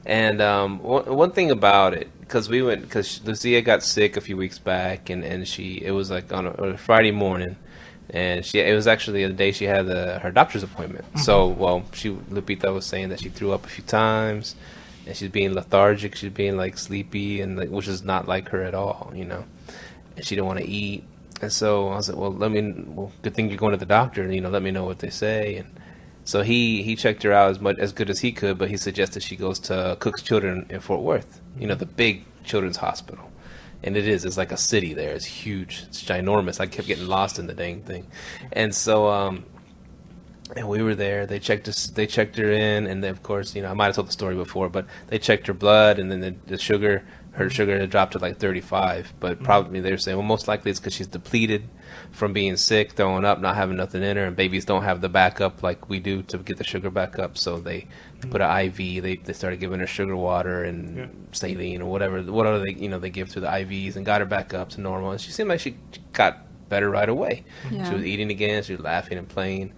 And one thing about it, because Lucia got sick a few weeks back, and it was like on a Friday morning, and it was actually the day she had her doctor's appointment. So Lupita was saying that she threw up a few times, and she's being lethargic, she's being like sleepy, and which is not like her at all, and she didn't want to eat. And so I was like, well, good thing you're going to the doctor, let me know what they say. And so he checked her out as good as he could, but he suggested she goes to Cook's Children in Fort Worth, the big children's hospital. And it's like a city there. It's huge. It's ginormous. I kept getting lost in the dang thing. And so, and we were there. They checked her in, and then, of course, I might have told the story before, but they checked her blood, and then the sugar, her sugar had dropped to like 35. But probably they were saying, well, most likely it's because she's depleted from being sick, throwing up, not having nothing in her, and babies don't have the backup like we do to get the sugar back up. So they put an IV. They started giving her sugar water and saline or whatever they give through the IVs, and got her back up to normal. And she seemed like she got better right away. Yeah. She was eating again. She was laughing and playing.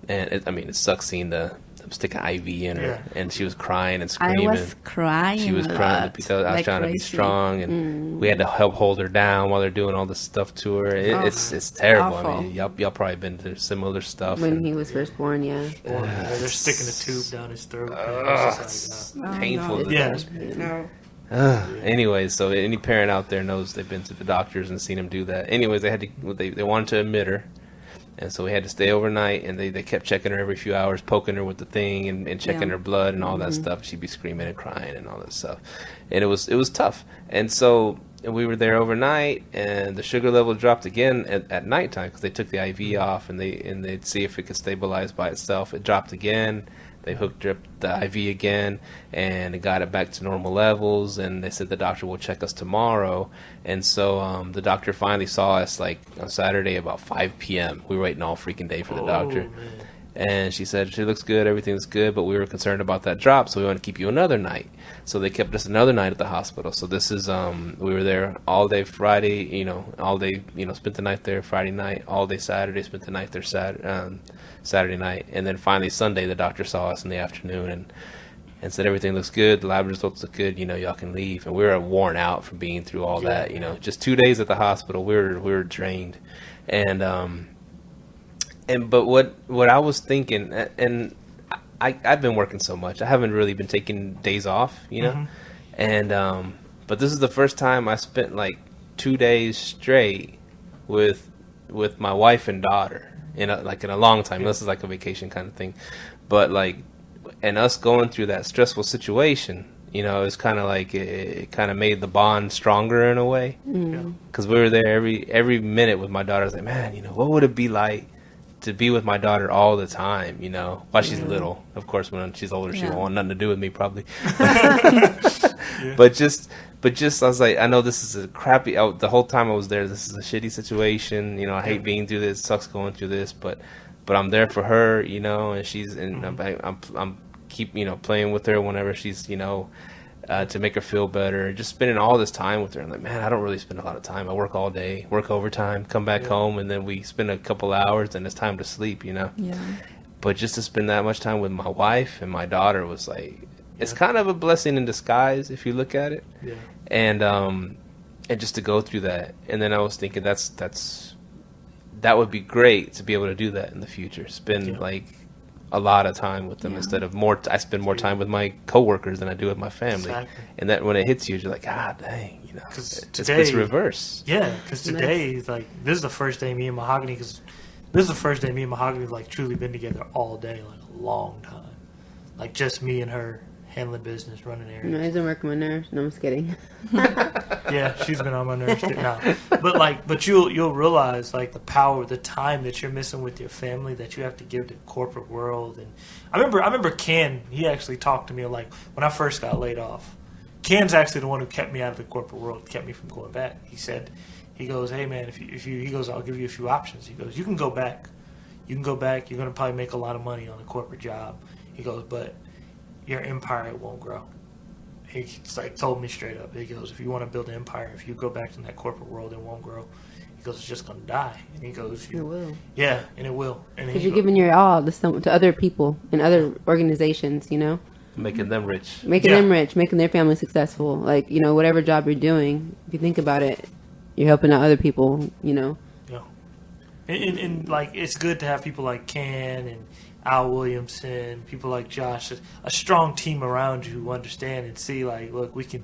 And it sucks seeing them stick an IV in her, and she was crying and screaming. I was crying. She was a crying lot, because I was trying to be crazy. strong, and we had to help hold her down while they're doing all this stuff to her. It's terrible. Awful. I mean, y'all probably been through similar stuff. When he was first born, yeah. Or they're sticking a tube down his throat. It's just like, painful. no. to Yeah. the- No. Anyways, so any parent out there knows they've been to the doctors and seen him do that. Anyways, they wanted to admit her. And so we had to stay overnight, and they kept checking her every few hours, poking her with the thing and checking her blood and all that stuff. She'd be screaming and crying and all that stuff. And it was tough. And so we were there overnight, and the sugar level dropped again at nighttime because they took the IV off, and they'd see if it could stabilize by itself. It dropped again. They hooked up the IV again, and it got it back to normal levels. And they said the doctor will check us tomorrow. And so the doctor finally saw us like on Saturday about 5 p.m. We were waiting all freaking day for the doctor. man. And she said, she looks good, everything's good, but we were concerned about that drop, so we want to keep you another night. So they kept us another night at the hospital. So this is, we were there all day Friday, all day, spent the night there Friday night, all day Saturday, spent the night there Saturday night. And then finally Sunday, the doctor saw us in the afternoon and said, everything looks good, the lab results look good, y'all can leave. And we were worn out from being through all that, just 2 days at the hospital, we were drained. But what I was thinking, and I've been working so much, I haven't really been taking days off, and but this is the first time I spent like 2 days straight with my wife and daughter in a long time. This is like a vacation kind of thing, but and us going through that stressful situation, it's kind of like it kind of made the bond stronger in a way, because we were there every minute with my daughter. I was like, man, what would it be like to be with my daughter all the time, while she's little. Of course, when she's older, she won't want nothing to do with me, probably. But just, I was like, I know this is a crappy. The whole time I was there, this is a shitty situation. I hate being through this. It sucks going through this, but I'm there for her, and she's, and I'm keep playing with her whenever she's to make her feel better, just spending all this time with her. I'm like, man, I don't really spend a lot of time. I work all day, work overtime, come back home, and then we spend a couple hours, and it's time to sleep, Yeah. But just to spend that much time with my wife and my daughter was like, it's kind of a blessing in disguise if you look at it. Yeah. And just to go through that. And then I was thinking that would be great to be able to do that in the future. Spend a lot of time with them instead of I spend more time with my coworkers than I do with my family. Exactly. And that when it hits you, you're like, ah, dang, Because it's reverse. Yeah, because today, this is the first day me and Mahogany, truly been together all day, a long time. like just me and her handling business, running No, errands. he's been working my nerves. No, I'm just kidding. Yeah, she's been on my nerves too. No, but you'll realize like the power, the time that you're missing with your family that you have to give to the corporate world. And I remember Ken. He actually talked to me like when I first got laid off. Ken's actually the one who kept me out of the corporate world, kept me from going back. He goes, hey man, if you, he goes, I'll give you a few options. He goes, you can go back. You're gonna probably make a lot of money on a corporate job. He goes, but your empire won't grow. He's like told me straight up. He goes, if you want to build an empire, if you go back in that corporate world, it won't grow. He goes, it's just gonna die. And he goes, It will. Yeah, and it will. And Because you're giving your all to other people and other organizations, you know? Making them rich. Making them rich, making their family successful. Like, you know, whatever job you're doing, if you think about it, you're helping out other people, you know? Yeah. And like, it's good to have people like Ken and Al Williamson, people like Josh, a strong team around you who understand and see like, look, we can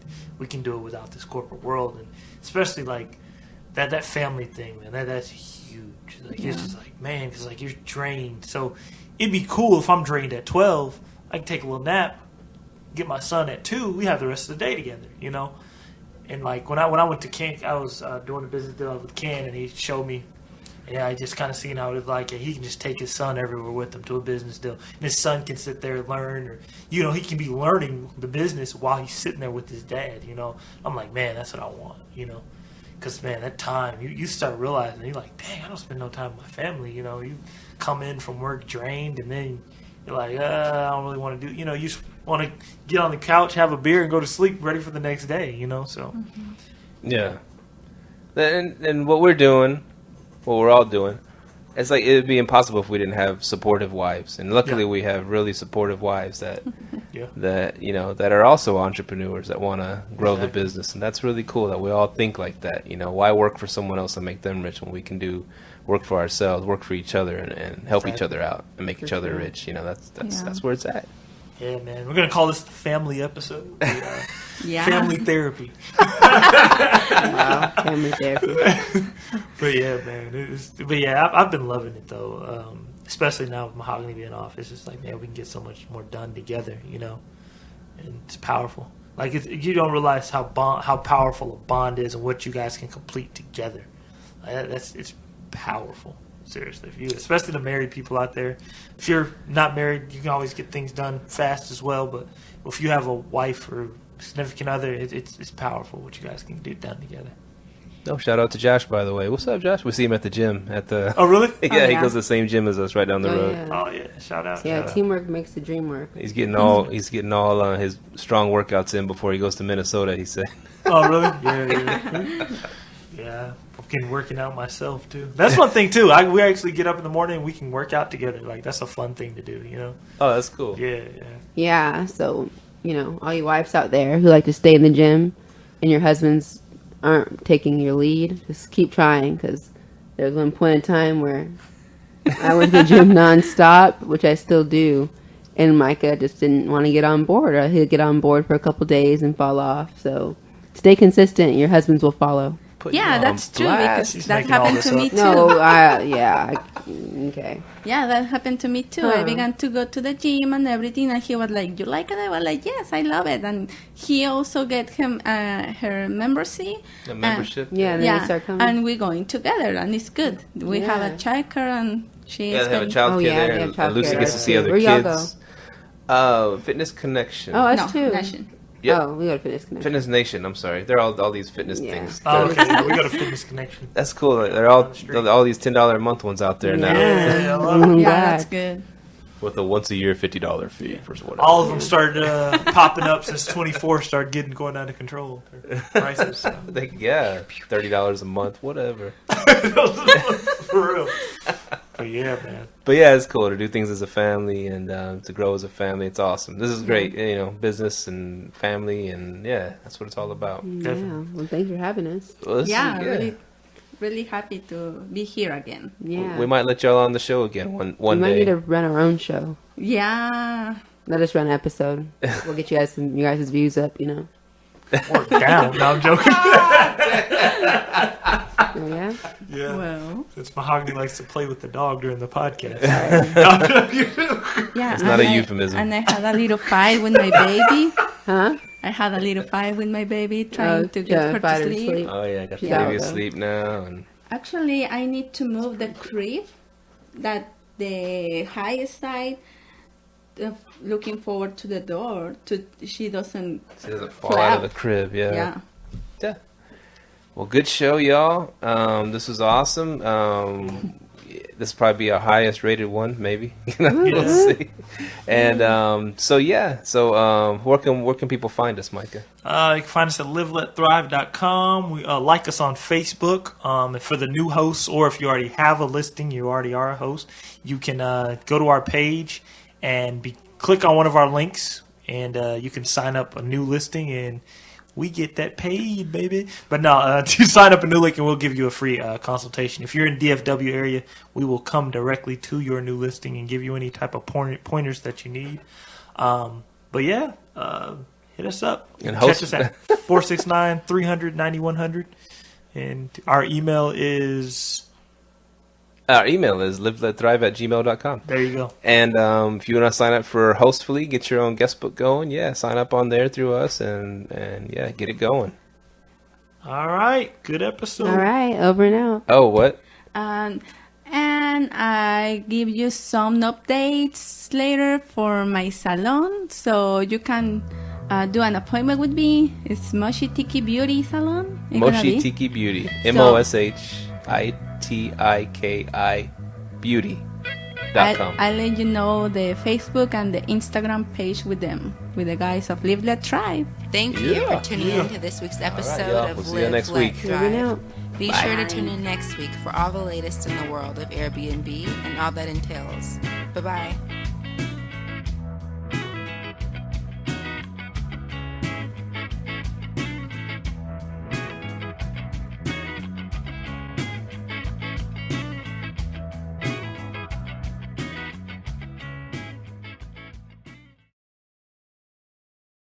do it without this corporate world, and especially like that family thing, man. That's huge. Like it's just like, man, because like you're drained. So it'd be cool if I'm drained at 12, I can take a little nap, get my son at 2. We have the rest of the day together, you know. And like when I went to Ken, I was doing a business deal with Ken, and he showed me. Yeah, I just kind of seen how it's like. He can just take his son everywhere with him to a business deal, and his son can sit there and learn, or you know, he can be learning the business while he's sitting there with his dad. You know, I'm like, man, that's what I want. You know, because man, that time you start realizing you're like, dang, I don't spend no time with my family. You know, you come in from work drained, and then you're like, I don't really want to do. You know, you just want to get on the couch, have a beer, and go to sleep, ready for the next day. You know, so Yeah. And what we're doing. What we're all doing, it's like it would be impossible if we didn't have supportive wives, and luckily we have really supportive wives that that you know that are also entrepreneurs that want to grow the business, and that's really cool that we all think like that. You know, why work for someone else and make them rich when we can work for ourselves, work for each other, and help each other out and make each other rich. You know, that's where it's at. yeah, man, we're gonna call this the family episode. Yeah. Family therapy. Wow, family therapy. But yeah, man. I've been loving it though. Especially now with Mahogany being off, it's just like, man, we can get so much more done together, you know. And it's powerful. Like you don't realize how powerful a bond is and what you guys can complete together. It's powerful. Seriously, especially the married people out there. If you're not married, you can always get things done fast as well. But if you have a wife or significant other, it's powerful what you guys can get done together. Oh, shout out to Josh, by the way. What's up, Josh? We see him at the gym Oh, really? Yeah, he goes to the same gym as us right down the road. Yeah. Oh yeah, shout out. Yeah, shout teamwork makes the dream work. He's getting all his strong workouts in before he goes to Minnesota, he said. Oh, really? Yeah. Yeah, I'm getting working out myself too. That's one thing too. We actually get up in the morning and we can work out together. Like that's a fun thing to do, you know? Oh, that's cool. Yeah. Yeah, so, you know, all you wives out there who like to stay in the gym and your husbands aren't taking your lead, just keep trying, because there was one point in time where I went to the gym nonstop, which I still do, and Myka just didn't want to get on board, or he'd get on board for a couple days and fall off. So stay consistent, your husbands will follow. Yeah, that's true, because She's that making all happened this to up. me too. No, okay. Yeah, that happened to me too. I began to go to the gym and everything, and he was like, "You like it?" I was like, "Yes, I love it." And he also get him her membership. The membership. Yeah, and then they start coming. And we're going together, and it's good. We have a childcare, and she's Yeah, they have a going- child Oh, care yeah, there, they have and child Lucy care gets to there, see too. other Where y'all kids. Fitness Connection. Oh, us too. Nation. Yep. Oh, we go to Fitness Connection. Fitness Nation. I'm sorry, they're all these fitness Yeah. things. Oh, okay. Yeah, we got a Fitness Connection. That's cool. They're all these $10 a month ones out there now Yeah, I love it. I'm Yeah, glad. that's good. with a once a year $50 fee for whatever. All of them started popping up since 24 started going out of control. Their prices. So. Yeah, $30 a month, whatever. For real. But yeah, man. But yeah, it's cool to do things as a family and to grow as a family. It's awesome. This is great, you know, business and family, and yeah, that's what it's all about. Yeah, well, thanks for having us. Well, Really, really happy to be here again. Yeah. We might let y'all on the show again one We might day. need to run our own show. Yeah. Let us run an episode. We'll get you guys' views up, you know. Or down. No, I'm joking. Oh, yeah? Yeah. Well, Since Mahogany likes to play with the dog during the podcast. yeah. It's not a and euphemism. And I had a little fight with my baby. Huh? I had a little fight with my baby trying to get her fight to her to sleep. Oh yeah, I got the Yeah. baby asleep now, and Actually, I need to move the crib, that the highest side, looking forward to the door, to she doesn't. she doesn't fall out of the flap. crib. Yeah. Yeah. Well, good show, y'all. This was awesome. This will probably be our highest rated one, maybe. We'll see. And so where can people find us, Myka? You can find us at liveletthrive.com. We like us on Facebook. And for the new hosts, or if you already have a listing, you already are a host, you can go to our page and click on one of our links, and you can sign up a new listing, and we get that paid, baby. But no, to sign up a new link, and we'll give you a free consultation. If you're in DFW area, we will come directly to your new listing and give you any type of pointers that you need. But yeah, hit us up. And Check host- us at 469-300-9100. And our email is... Our email is liveletthrive@gmail.com. There you go. And if you want to sign up for HOSTFULLY, get your own guest book going, sign up on there through us, and get it going. All right. Good episode. All right, over and out. Oh, what? And I give you some updates later for my salon, so you can do an appointment with me. It's Moshi Tiki Beauty Salon. in Moshi Guanabi. Tiki Beauty. So- MOSHITIKI Beauty.com. I'll let you know the Facebook and the Instagram page with them, with the guys of Live Let Thrive. Thank you Yeah. for tuning in to this week's episode y'all. of We'll see you Live, next Let, week. Over and Thrive. out. Be sure to tune in next week for all the latest in the world of Airbnb and all that entails. Bye-bye.